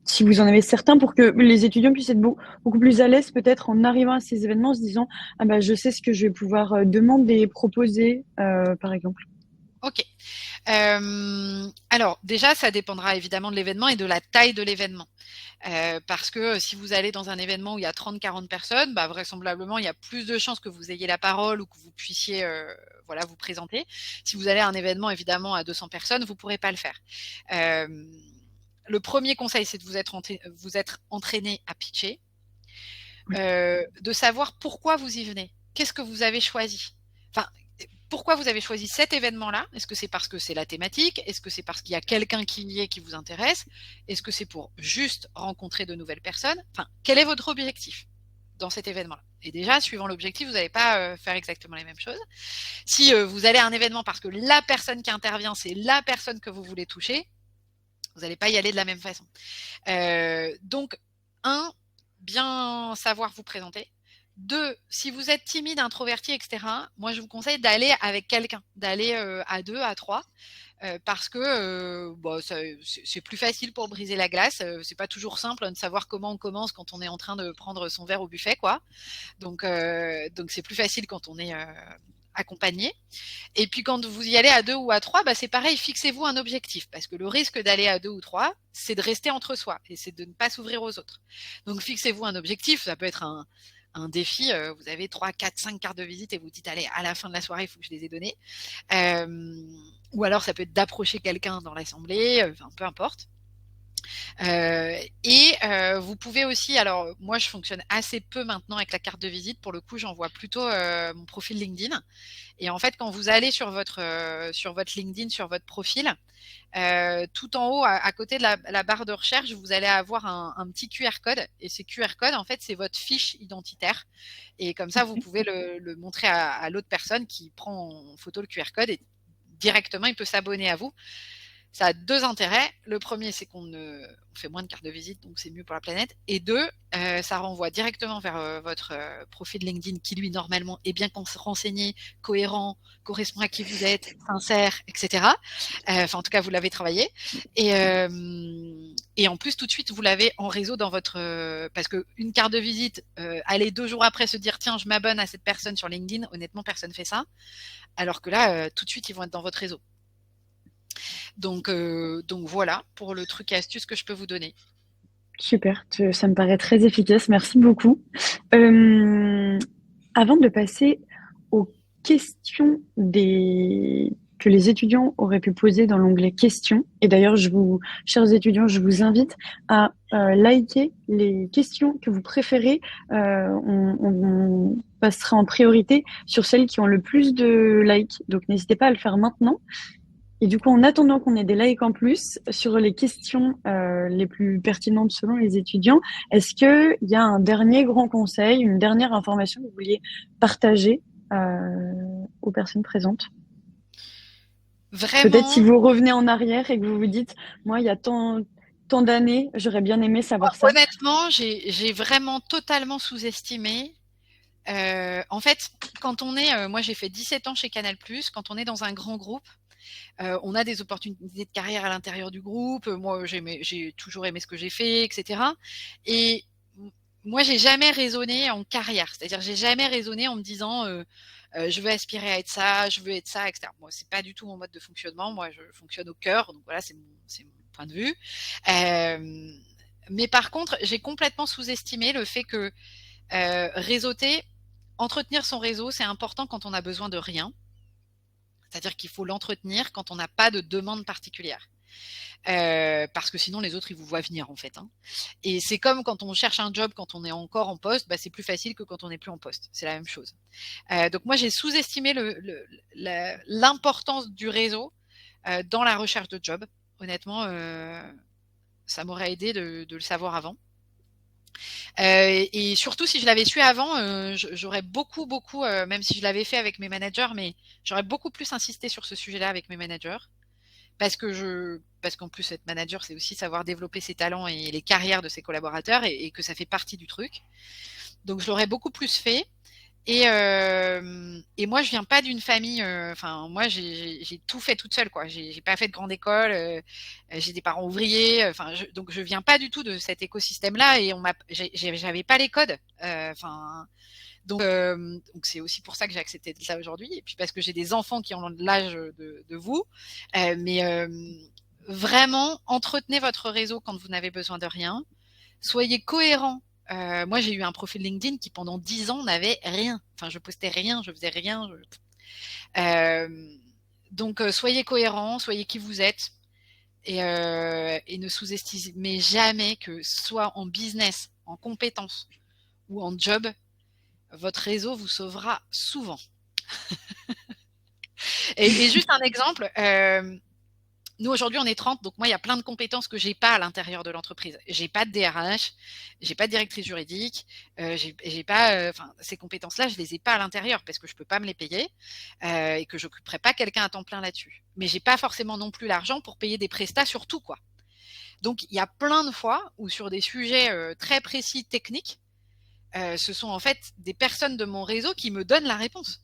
si vous en avez certains, pour que les étudiants puissent être beaucoup plus à l'aise peut-être en arrivant à ces événements, en se disant ah bah je sais ce que je vais pouvoir demander, proposer, par exemple. Ok. Alors déjà, ça dépendra évidemment de l'événement et de la taille de l'événement. Parce que si vous allez dans un événement où il y a 30-40 personnes, bah, vraisemblablement, il y a plus de chances que vous ayez la parole ou que vous puissiez voilà, vous présenter. Si vous allez à un événement, évidemment, à 200 personnes, vous ne pourrez pas le faire. Le premier conseil, c'est de vous être entraîné à pitcher, de savoir pourquoi vous y venez. Qu'est-ce que vous avez choisi? Enfin, pourquoi vous avez choisi cet événement-là? Est-ce que c'est parce que c'est la thématique? Est-ce que c'est parce qu'il y a quelqu'un qui y est qui vous intéresse? Est-ce que c'est pour juste rencontrer de nouvelles personnes? Enfin, quel est votre objectif dans cet événement-là? Et déjà, suivant l'objectif, vous n'allez pas faire exactement les mêmes choses. Si vous allez à un événement parce que la personne qui intervient, c'est la personne que vous voulez toucher, vous n'allez pas y aller de la même façon. Donc, bien savoir vous présenter. 2, si vous êtes timide, introverti, etc., moi, je vous conseille d'aller avec quelqu'un, d'aller à 2, à 3, parce que c'est plus facile pour briser la glace. C'est pas toujours simple de savoir comment on commence quand on est en train de prendre son verre au buffet, quoi. Donc c'est plus facile quand on est accompagné. Et puis quand vous y allez à 2 ou à 3, bah, c'est pareil, fixez-vous un objectif. Parce que le risque d'aller à 2 ou 3, c'est de rester entre soi et c'est de ne pas s'ouvrir aux autres. Donc fixez-vous un objectif, ça peut être un défi, vous avez 3, 4, 5 cartes de visite et vous dites, allez, à la fin de la soirée, il faut que je les ai données. Ou alors ça peut être d'approcher quelqu'un dans l'assemblée, enfin peu importe. Vous pouvez aussi, alors moi je fonctionne assez peu maintenant avec la carte de visite, pour le coup j'envoie plutôt mon profil LinkedIn. Et en fait, quand vous allez sur votre LinkedIn, sur votre profil, tout en haut, à côté de la barre de recherche, vous allez avoir un petit QR code. Et ces QR codes, en fait, c'est votre fiche identitaire. Et comme ça, vous pouvez le montrer à l'autre personne qui prend en photo le QR code et directement, il peut s'abonner à vous. Ça a 2 intérêts. Le premier, c'est qu'on fait moins de cartes de visite, donc c'est mieux pour la planète. Et 2, ça renvoie directement vers votre profil LinkedIn qui, lui, normalement, est bien renseigné, cohérent, correspond à qui vous êtes, sincère, etc. Enfin, en tout cas, vous l'avez travaillé. Et en plus, tout de suite, vous l'avez en réseau dans votre... parce qu'une carte de visite, aller 2 jours après se dire, tiens, je m'abonne à cette personne sur LinkedIn, honnêtement, personne ne fait ça. Alors que là, tout de suite, ils vont être dans votre réseau. Donc voilà pour le truc et astuce que je peux vous donner. Super, ça me paraît très efficace, merci beaucoup. Avant de passer aux questions que les étudiants auraient pu poser dans l'onglet questions, et d'ailleurs, chers étudiants, je vous invite à liker les questions que vous préférez. On passera en priorité sur celles qui ont le plus de likes, donc n'hésitez pas à le faire maintenant. Et du coup, en attendant qu'on ait des likes en plus sur les questions les plus pertinentes selon les étudiants, est-ce qu'il y a un dernier grand conseil, une dernière information que vous vouliez partager aux personnes présentes? Peut-être si Vraiment, vous revenez en arrière et que vous vous dites, moi, il y a tant d'années, j'aurais bien aimé savoir ça. honnêtement, j'ai vraiment totalement sous-estimé. En fait, quand on est, moi j'ai fait 17 ans chez Canal+, quand on est dans un grand groupe, on a des opportunités de carrière à l'intérieur du groupe. Moi, j'ai toujours aimé ce que j'ai fait, etc. Et moi, j'ai jamais raisonné en carrière. C'est-à-dire, j'ai jamais raisonné en me disant, je veux aspirer à être ça, je veux être ça, etc. Moi, c'est pas du tout mon mode de fonctionnement. Moi, je fonctionne au cœur. Donc voilà, c'est mon point de vue. Mais par contre, j'ai complètement sous-estimé le fait que réseauter, entretenir son réseau, c'est important quand on a besoin de rien. C'est-à-dire qu'il faut l'entretenir quand on n'a pas de demande particulière. Parce que sinon les autres ils vous voient venir en fait. Hein. Et c'est comme quand on cherche un job quand on est encore en poste, bah, c'est plus facile que quand on n'est plus en poste. C'est la même chose. Donc moi j'ai sous-estimé l'importance du réseau dans la recherche de job. Honnêtement, ça m'aurait aidé de le savoir avant. Et surtout, si je l'avais su avant, j'aurais beaucoup, même si je l'avais fait avec mes managers, mais j'aurais beaucoup plus insisté sur ce sujet-là avec mes managers. Parce qu'en plus, être manager, c'est aussi savoir développer ses talents et les carrières de ses collaborateurs et que ça fait partie du truc. Donc, je l'aurais beaucoup plus fait. Et moi, je viens pas d'une famille. Enfin, moi, j'ai tout fait toute seule, quoi. J'ai pas fait de grande école. J'ai des parents ouvriers. Enfin, donc je viens pas du tout de cet écosystème-là et j'avais pas les codes. Enfin, donc c'est aussi pour ça que j'ai accepté ça aujourd'hui. Et puis parce que j'ai des enfants qui ont l'âge de vous. Mais vraiment, entretenez votre réseau quand vous n'avez besoin de rien. Soyez cohérents. Moi, j'ai eu un profil LinkedIn qui, pendant 10 ans, n'avait rien. Enfin, je postais rien, je faisais rien. Donc, soyez cohérents, soyez qui vous êtes et ne sous-estimez jamais que, soit en business, en compétences ou en job, votre réseau vous sauvera souvent. Et juste un exemple, nous, aujourd'hui, on est 30, donc moi, il y a plein de compétences que j'ai pas à l'intérieur de l'entreprise. J'ai pas de DRH, j'ai pas de directrice juridique, j'ai pas, enfin, ces compétences-là, je les ai pas à l'intérieur parce que je peux pas me les payer et que j'occuperai pas quelqu'un à temps plein là-dessus. Mais j'ai pas forcément non plus l'argent pour payer des prestats sur tout, quoi. Donc, il y a plein de fois où sur des sujets très précis, techniques, ce sont en fait des personnes de mon réseau qui me donnent la réponse.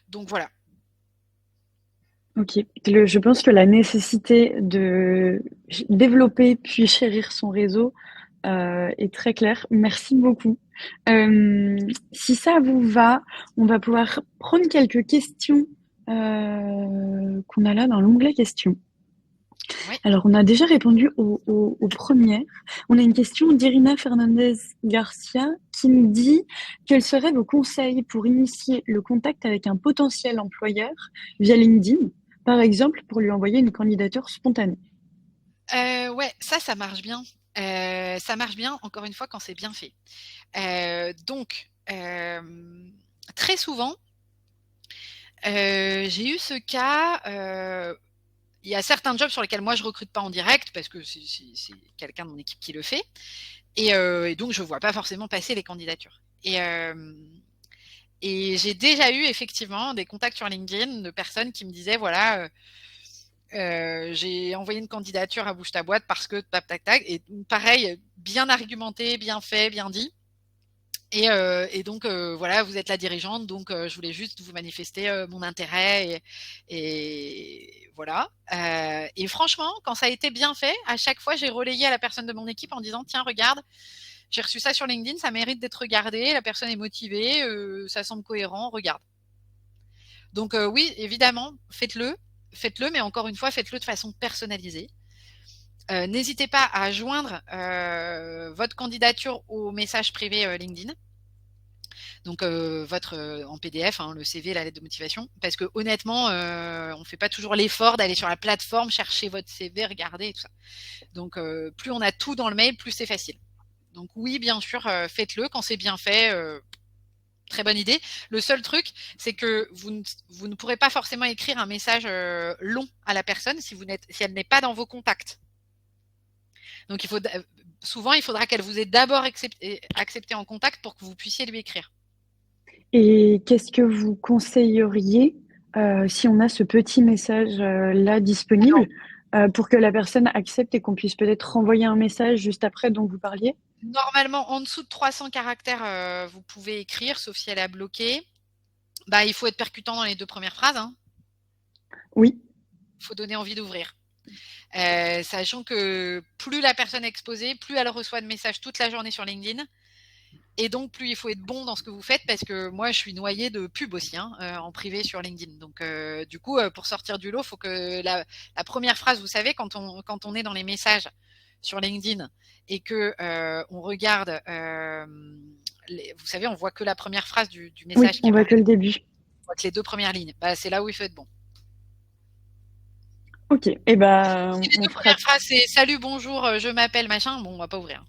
Donc voilà. Ok. Je pense que la nécessité de développer puis chérir son réseau est très claire. Merci beaucoup. Si ça vous va, on va pouvoir prendre quelques questions qu'on a là dans l'onglet questions. Oui. Alors, on a déjà répondu aux premières. On a une question d'Irina Fernandez Garcia qui nous dit quels seraient vos conseils pour initier le contact avec un potentiel employeur via LinkedIn, par exemple pour lui envoyer une candidature spontanée. Ouais, ça marche bien. Ça marche bien, encore une fois, quand c'est bien fait. Donc, très souvent, j'ai eu ce cas. Il y a certains jobs sur lesquels moi je recrute pas en direct parce que c'est quelqu'un de mon équipe qui le fait, et donc je vois pas forcément passer les candidatures. Et j'ai déjà eu effectivement des contacts sur LinkedIn de personnes qui me disaient voilà. J'ai envoyé une candidature à Bouge ta boîte parce que tac tac tac, et pareil, bien argumenté, bien fait, bien dit. Et donc voilà, vous êtes la dirigeante, donc je voulais juste vous manifester mon intérêt et voilà. Et franchement, quand ça a été bien fait, à chaque fois j'ai relayé à la personne de mon équipe en disant tiens regarde, j'ai reçu ça sur LinkedIn, ça mérite d'être regardé, la personne est motivée, ça semble cohérent, regarde. Donc oui, évidemment, faites-le, mais encore une fois, faites-le de façon personnalisée. N'hésitez pas à joindre votre candidature au message privé LinkedIn. Donc votre en PDF, hein, le CV, la lettre de motivation, parce que honnêtement, on fait pas toujours l'effort d'aller sur la plateforme chercher votre CV, regarder et tout ça. Donc plus on a tout dans le mail, plus c'est facile. Donc oui, bien sûr, faites-le quand c'est bien fait. Très bonne idée. Le seul truc, c'est que vous ne pourrez pas forcément écrire un message long à la personne si elle n'est pas dans vos contacts. Donc souvent, il faudra qu'elle vous ait d'abord accepté en contact pour que vous puissiez lui écrire. Et qu'est-ce que vous conseilleriez si on a ce petit message-là disponible pour que la personne accepte et qu'on puisse peut-être renvoyer un message juste après dont vous parliez? Normalement, en dessous de 300 caractères, vous pouvez écrire, sauf si elle a bloqué. Bah, il faut être percutant dans les 2 premières phrases. Hein. Oui. Il faut donner envie d'ouvrir. Sachant que plus la personne est exposée, plus elle reçoit de messages toute la journée sur LinkedIn. Et donc, plus il faut être bon dans ce que vous faites, parce que moi, je suis noyée de pubs aussi, hein, en privé sur LinkedIn. Donc, du coup, pour sortir du lot, il faut que la première phrase, vous savez, quand on est dans les messages sur LinkedIn et que on regarde, vous savez, on voit que la première phrase du message Oui, qui on voit apparaît. que le début. On voit que les 2 premières lignes. Bah, c'est là où il faut être bon. Ok, et ben Si les on 2 fera. premières phrases, c'est salut, bonjour, je m'appelle machin, bon, on va pas ouvrir.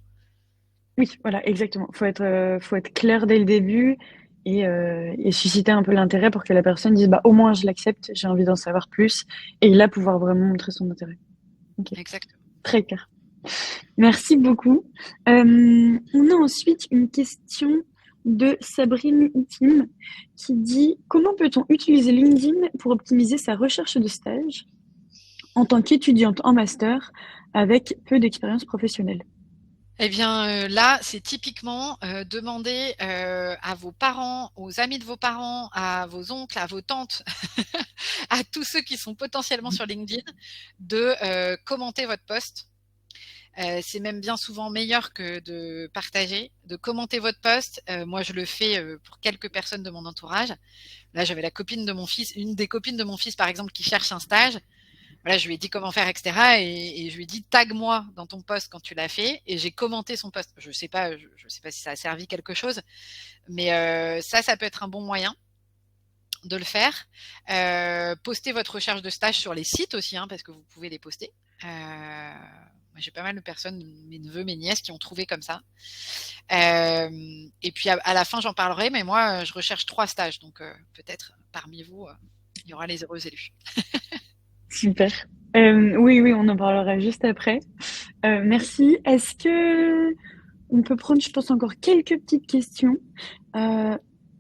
Oui, voilà, exactement. Faut être clair dès le début et susciter un peu l'intérêt pour que la personne dise bah au moins je l'accepte, j'ai envie d'en savoir plus et là pouvoir vraiment montrer son intérêt. Ok, Exactement. très clair. Merci beaucoup. On a ensuite une question de Sabrine Itim qui dit comment peut-on utiliser LinkedIn pour optimiser sa recherche de stage en tant qu'étudiante en master avec peu d'expérience professionnelle? Eh bien, là, c'est typiquement, demander, à vos parents, aux amis de vos parents, à vos oncles, à vos tantes, à tous ceux qui sont potentiellement sur LinkedIn de, commenter votre post. C'est même bien souvent meilleur que de partager, de commenter votre post. Moi, je le fais, pour quelques personnes de mon entourage. Là, j'avais la copine de mon fils une des copines de mon fils, par exemple, qui cherche un stage. Voilà, je lui ai dit comment faire, et cetera, et je lui ai dit: «Tag-moi dans ton post quand tu l'as fait», et j'ai commenté son post. Je sais pas si ça a servi quelque chose, mais ça peut être un bon moyen de le faire. Postez votre recherche de stage sur les sites aussi, hein, parce que vous pouvez les poster. Moi, j'ai pas mal de personnes, mes neveux, mes nièces, qui ont trouvé comme ça. Et puis à la fin, j'en parlerai, mais moi, je recherche 3 stages, donc peut-être parmi vous, il y aura les heureux élus. Super. Oui, oui, on en parlera juste après. Merci. Est-ce que on peut prendre, je pense, encore quelques petites questions? On a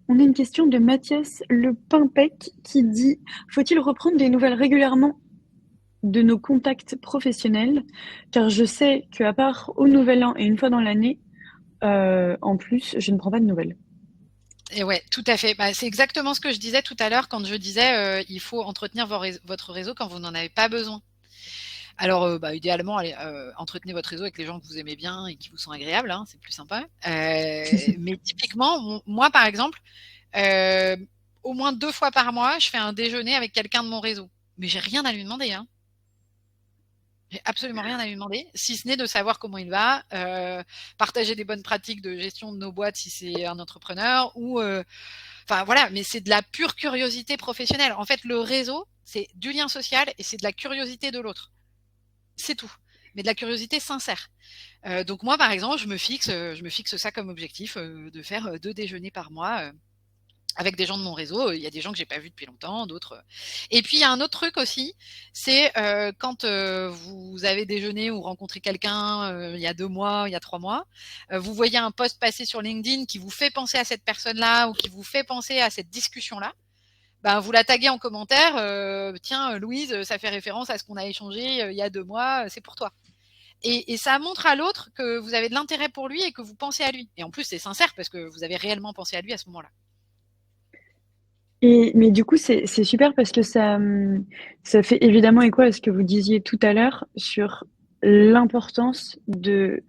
une question de Mathias Le Pimpec qui dit faut-il reprendre des nouvelles régulièrement de nos contacts professionnels? Car je sais qu'à part au Nouvel An et une fois dans l'année, en plus, je ne prends pas de nouvelles. Et ouais, tout à fait. Bah, c'est exactement ce que je disais tout à l'heure quand je disais il faut entretenir votre réseau quand vous n'en avez pas besoin. Alors, bah, idéalement, allez, entretenez votre réseau avec les gens que vous aimez bien et qui vous sont agréables, hein, c'est plus sympa. Mais typiquement, moi, par exemple, euh, au moins 2 fois par mois, je fais un déjeuner avec quelqu'un de mon réseau. Mais j'ai rien à lui demander, hein. J'ai absolument rien à lui demander, si ce n'est de savoir comment il va, partager des bonnes pratiques de gestion de nos boîtes si c'est un entrepreneur, ou enfin voilà, mais c'est de la pure curiosité professionnelle. En fait, le réseau, c'est du lien social et c'est de la curiosité de l'autre. C'est tout. Mais de la curiosité sincère. Donc moi, par exemple, je me fixe ça comme objectif, de faire 2 déjeuners par mois avec des gens de mon réseau. Il y a des gens que j'ai pas vus depuis longtemps, d'autres. Et puis il y a un autre truc aussi, c'est quand vous avez déjeuné ou rencontré quelqu'un il y a 2 mois, il y a 3 mois, vous voyez un post passer sur LinkedIn qui vous fait penser à cette personne-là ou qui vous fait penser à cette discussion-là. Ben, vous la taguez en commentaire. Tiens, Louise, ça fait référence à ce qu'on a échangé il y a 2 mois. C'est pour toi. Et ça montre à l'autre que vous avez de l'intérêt pour lui et que vous pensez à lui. Et en plus, c'est sincère parce que vous avez réellement pensé à lui à ce moment-là. Mais du coup, c'est super parce que ça fait évidemment écho à ce que vous disiez tout à l'heure sur l'importance de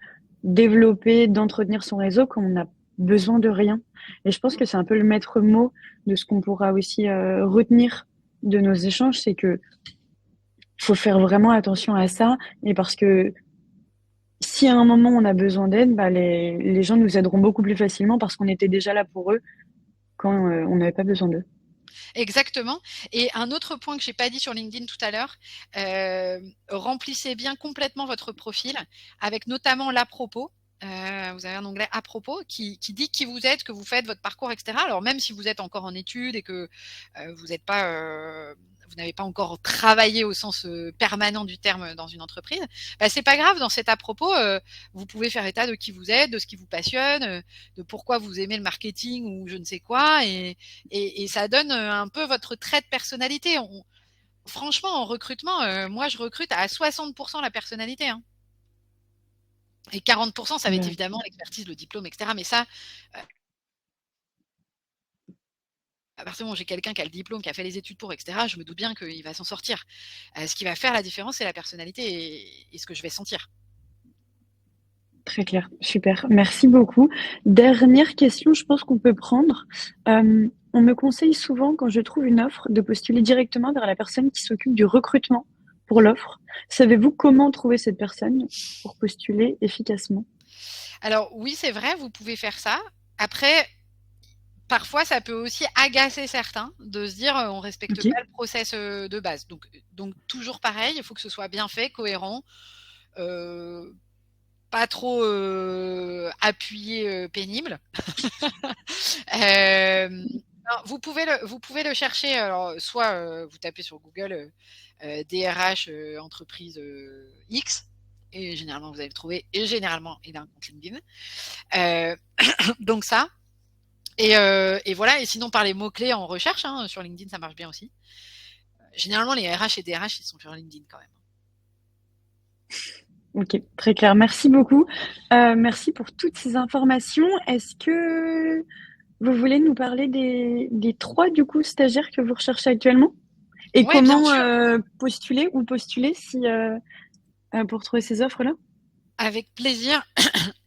développer, d'entretenir son réseau quand on n'a besoin de rien. Et je pense que c'est un peu le maître mot de ce qu'on pourra aussi retenir de nos échanges, c'est que faut faire vraiment attention à ça. Et parce que si à un moment on a besoin d'aide, bah les gens nous aideront beaucoup plus facilement parce qu'on était déjà là pour eux quand on n'avait pas besoin d'eux. Exactement. Et un autre point que j'ai pas dit sur LinkedIn tout à l'heure, remplissez bien complètement votre profil avec notamment l'à propos. Vous avez un onglet à propos qui dit qui vous êtes, ce que vous faites, votre parcours, etc. Alors même si vous êtes encore en études et que vous n'êtes pas, vous n'avez pas encore travaillé au sens permanent du terme dans une entreprise, bah, c'est pas grave. Dans cet à propos, vous pouvez faire état de qui vous êtes, de ce qui vous passionne, de pourquoi vous aimez le marketing ou je ne sais quoi, et ça donne un peu votre trait de personnalité. Franchement, en recrutement, moi, je recrute à 60% la personnalité, hein. Et 40%, ça va être Ouais. évidemment l'expertise, le diplôme, etc. Mais ça, à partir du moment où j'ai quelqu'un qui a le diplôme, qui a fait les études pour, etc., je me doute bien qu'il va s'en sortir. Ce qui va faire la différence, c'est la personnalité et ce que je vais sentir. Très clair, super. Merci beaucoup. Dernière question, je pense qu'on peut prendre. On me conseille souvent, quand je trouve une offre, de postuler directement vers la personne qui s'occupe du recrutement pour l'offre. Savez-vous comment trouver cette personne pour postuler efficacement? Alors oui, c'est vrai, vous pouvez faire ça. Après, parfois, ça peut aussi agacer certains de se dire on respecte Ok. pas le process de base. Donc toujours pareil, il faut que ce soit bien fait, cohérent. Euh, pas trop appuyé, pénible. Alors, vous pouvez le chercher. Alors, soit vous tapez sur Google DRH entreprise X, et généralement vous allez le trouver. Et généralement, il a un compte LinkedIn. Donc ça. Et voilà. Et sinon, par les mots-clés en recherche, hein, sur LinkedIn, ça marche bien aussi. Généralement, les RH et DRH, ils sont sur LinkedIn quand même. Ok, très clair. Merci beaucoup. Merci pour toutes ces informations. Est-ce que vous voulez nous parler des 3 du coup stagiaires que vous recherchez actuellement et Ouais, bien comment sûr. postuler si pour trouver ces offres-là? Avec plaisir.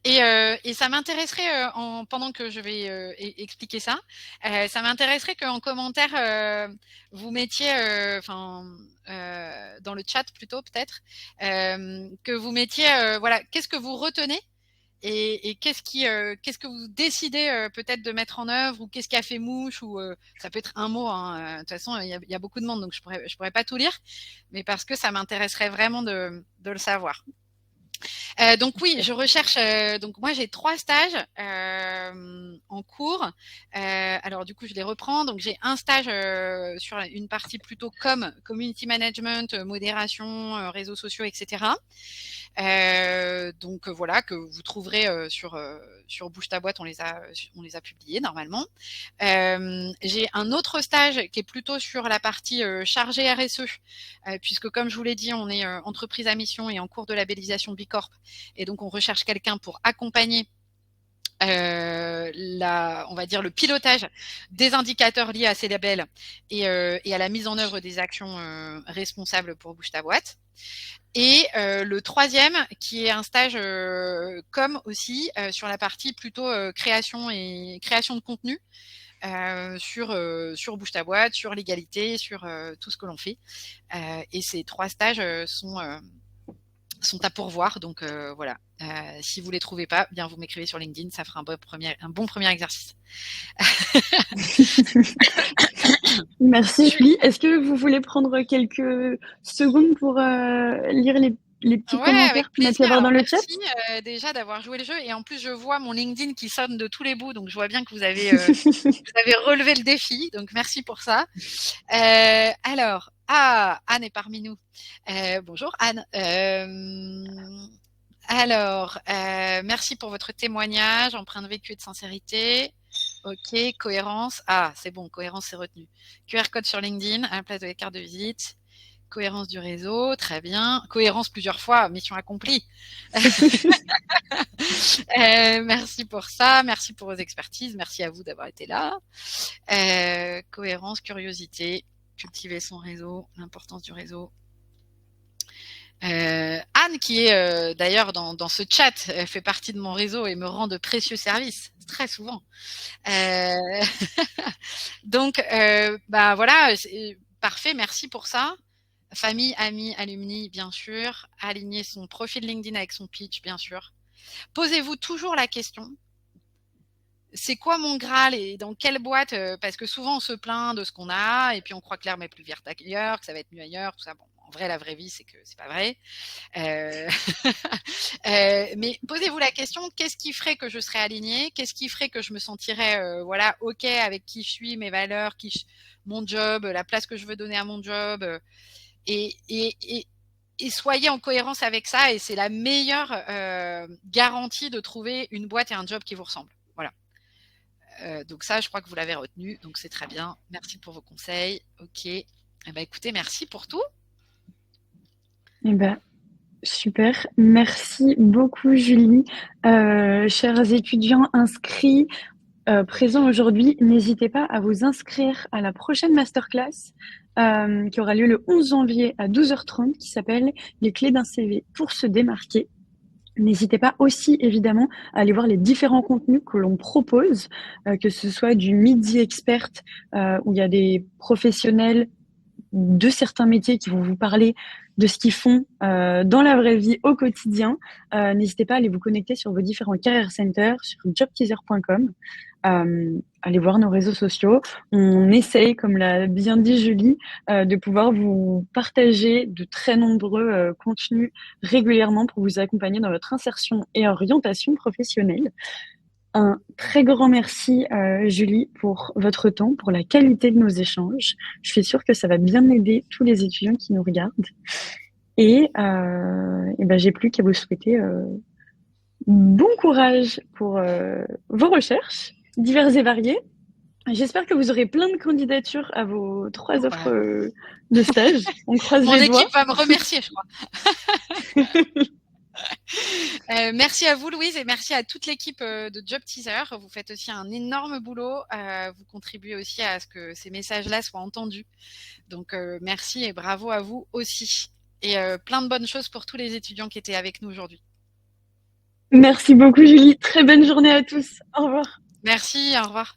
Et ça m'intéresserait, pendant que je vais expliquer ça, ça m'intéresserait qu'en commentaire, vous mettiez, dans le chat plutôt peut-être, que vous mettiez, voilà, qu'est-ce que vous retenez et qu'est-ce que vous décidez peut-être de mettre en œuvre, ou qu'est-ce qui a fait mouche, ou ça peut être un mot, hein, de toute façon il y a beaucoup de monde, donc je pourrais pas tout lire, mais parce que ça m'intéresserait vraiment de le savoir. Donc oui, je recherche. Donc moi, j'ai 3 stages en cours. Alors du coup, je les reprends. Donc j'ai un stage sur une partie plutôt community management, modération, réseaux sociaux, etc. Donc voilà, que vous trouverez sur Bouge ta boîte. On les a publiés normalement. J'ai un autre stage qui est plutôt sur la partie chargée RSE, puisque comme je vous l'ai dit, on est entreprise à mission et en cours de labellisation B Corp, et donc on recherche quelqu'un pour accompagner on va dire le pilotage des indicateurs liés à ces labels et à la mise en œuvre des actions responsables pour Bouge ta boîte. Et le troisième, qui est un stage com aussi, sur la partie plutôt création de contenu, sur Bouge ta boîte, sur l'égalité, sur tout ce que l'on fait. Et ces 3 stages sont à pourvoir. Donc voilà. Si vous les trouvez pas, bien vous m'écrivez sur LinkedIn, ça fera un bon premier exercice. Merci Julie. Est-ce que vous voulez prendre quelques secondes pour lire les petits Ouais, avec commentaires qu'il m'a pu y plaisir. avoir Alors dans le chat? merci déjà d'avoir joué le jeu, et en plus je vois mon LinkedIn qui sonne de tous les bouts, donc je vois bien que vous avez relevé le défi, donc merci pour ça. Alors, Anne est parmi nous. Bonjour Anne. Alors, merci pour votre témoignage, empreinte vécue et de sincérité. Ok, cohérence. Ah, c'est bon, cohérence, c'est retenu. QR code sur LinkedIn à la place de la carte de visite. Cohérence du réseau, très bien. Cohérence plusieurs fois, mission accomplie. Merci pour ça, merci pour vos expertises, merci à vous d'avoir été là. Cohérence, curiosité, cultiver son réseau, l'importance du réseau. Anne, qui est d'ailleurs dans ce chat, fait partie de mon réseau et me rend de précieux services, très souvent. Donc, voilà, parfait, merci pour ça. Famille, amis, alumni, bien sûr. Aligner son profil LinkedIn avec son pitch, bien sûr. Posez-vous toujours la question, c'est quoi mon Graal et dans quelle boîte, parce que souvent on se plaint de ce qu'on a et puis on croit que l'herbe est plus verte ailleurs, que ça va être mieux ailleurs, tout ça. Bon, en vrai, la vraie vie, c'est que c'est pas vrai. Mais posez-vous la question, qu'est-ce qui ferait que je serais alignée? Qu'est-ce qui ferait que je me sentirais voilà, OK avec qui je suis, mes valeurs, mon job, la place que je veux donner à mon job, et soyez en cohérence avec ça, et c'est la meilleure garantie de trouver une boîte et un job qui vous ressemblent. Voilà. Donc ça, je crois que vous l'avez retenu, donc c'est très bien. Merci pour vos conseils. Ok. Eh ben, écoutez, merci pour tout. Eh ben, super. Merci beaucoup, Julie. Chers étudiants inscrits présents aujourd'hui, n'hésitez pas à vous inscrire à la prochaine masterclass qui aura lieu le 11 janvier à 12h30, qui s'appelle Les clés d'un CV pour se démarquer. N'hésitez pas aussi, évidemment, à aller voir les différents contenus que l'on propose, que ce soit du Midi Expert, où il y a des professionnels de certains métiers qui vont vous parler de ce qu'ils font dans la vraie vie au quotidien, n'hésitez pas à aller vous connecter sur vos différents career centers, sur jobteaser.com. Allez voir nos réseaux sociaux. On essaye, comme l'a bien dit Julie, de pouvoir vous partager de très nombreux contenus régulièrement pour vous accompagner dans votre insertion et orientation professionnelle. Un très grand merci, Julie, pour votre temps, pour la qualité de nos échanges. Je suis sûre que ça va bien aider tous les étudiants qui nous regardent. Et j'ai plus qu'à vous souhaiter bon courage pour vos recherches diverses et variées. J'espère que vous aurez plein de candidatures à vos 3 offres de stage. On croise Mon les doigts. équipe va me remercier, je crois. Merci à vous, Louise, et merci à toute l'équipe de Job Teaser. Vous faites aussi un énorme boulot. Vous contribuez aussi à ce que ces messages-là soient entendus. Donc, merci et bravo à vous aussi. Et plein de bonnes choses pour tous les étudiants qui étaient avec nous aujourd'hui. Merci beaucoup, Julie. Très bonne journée à tous. Au revoir. Merci, au revoir.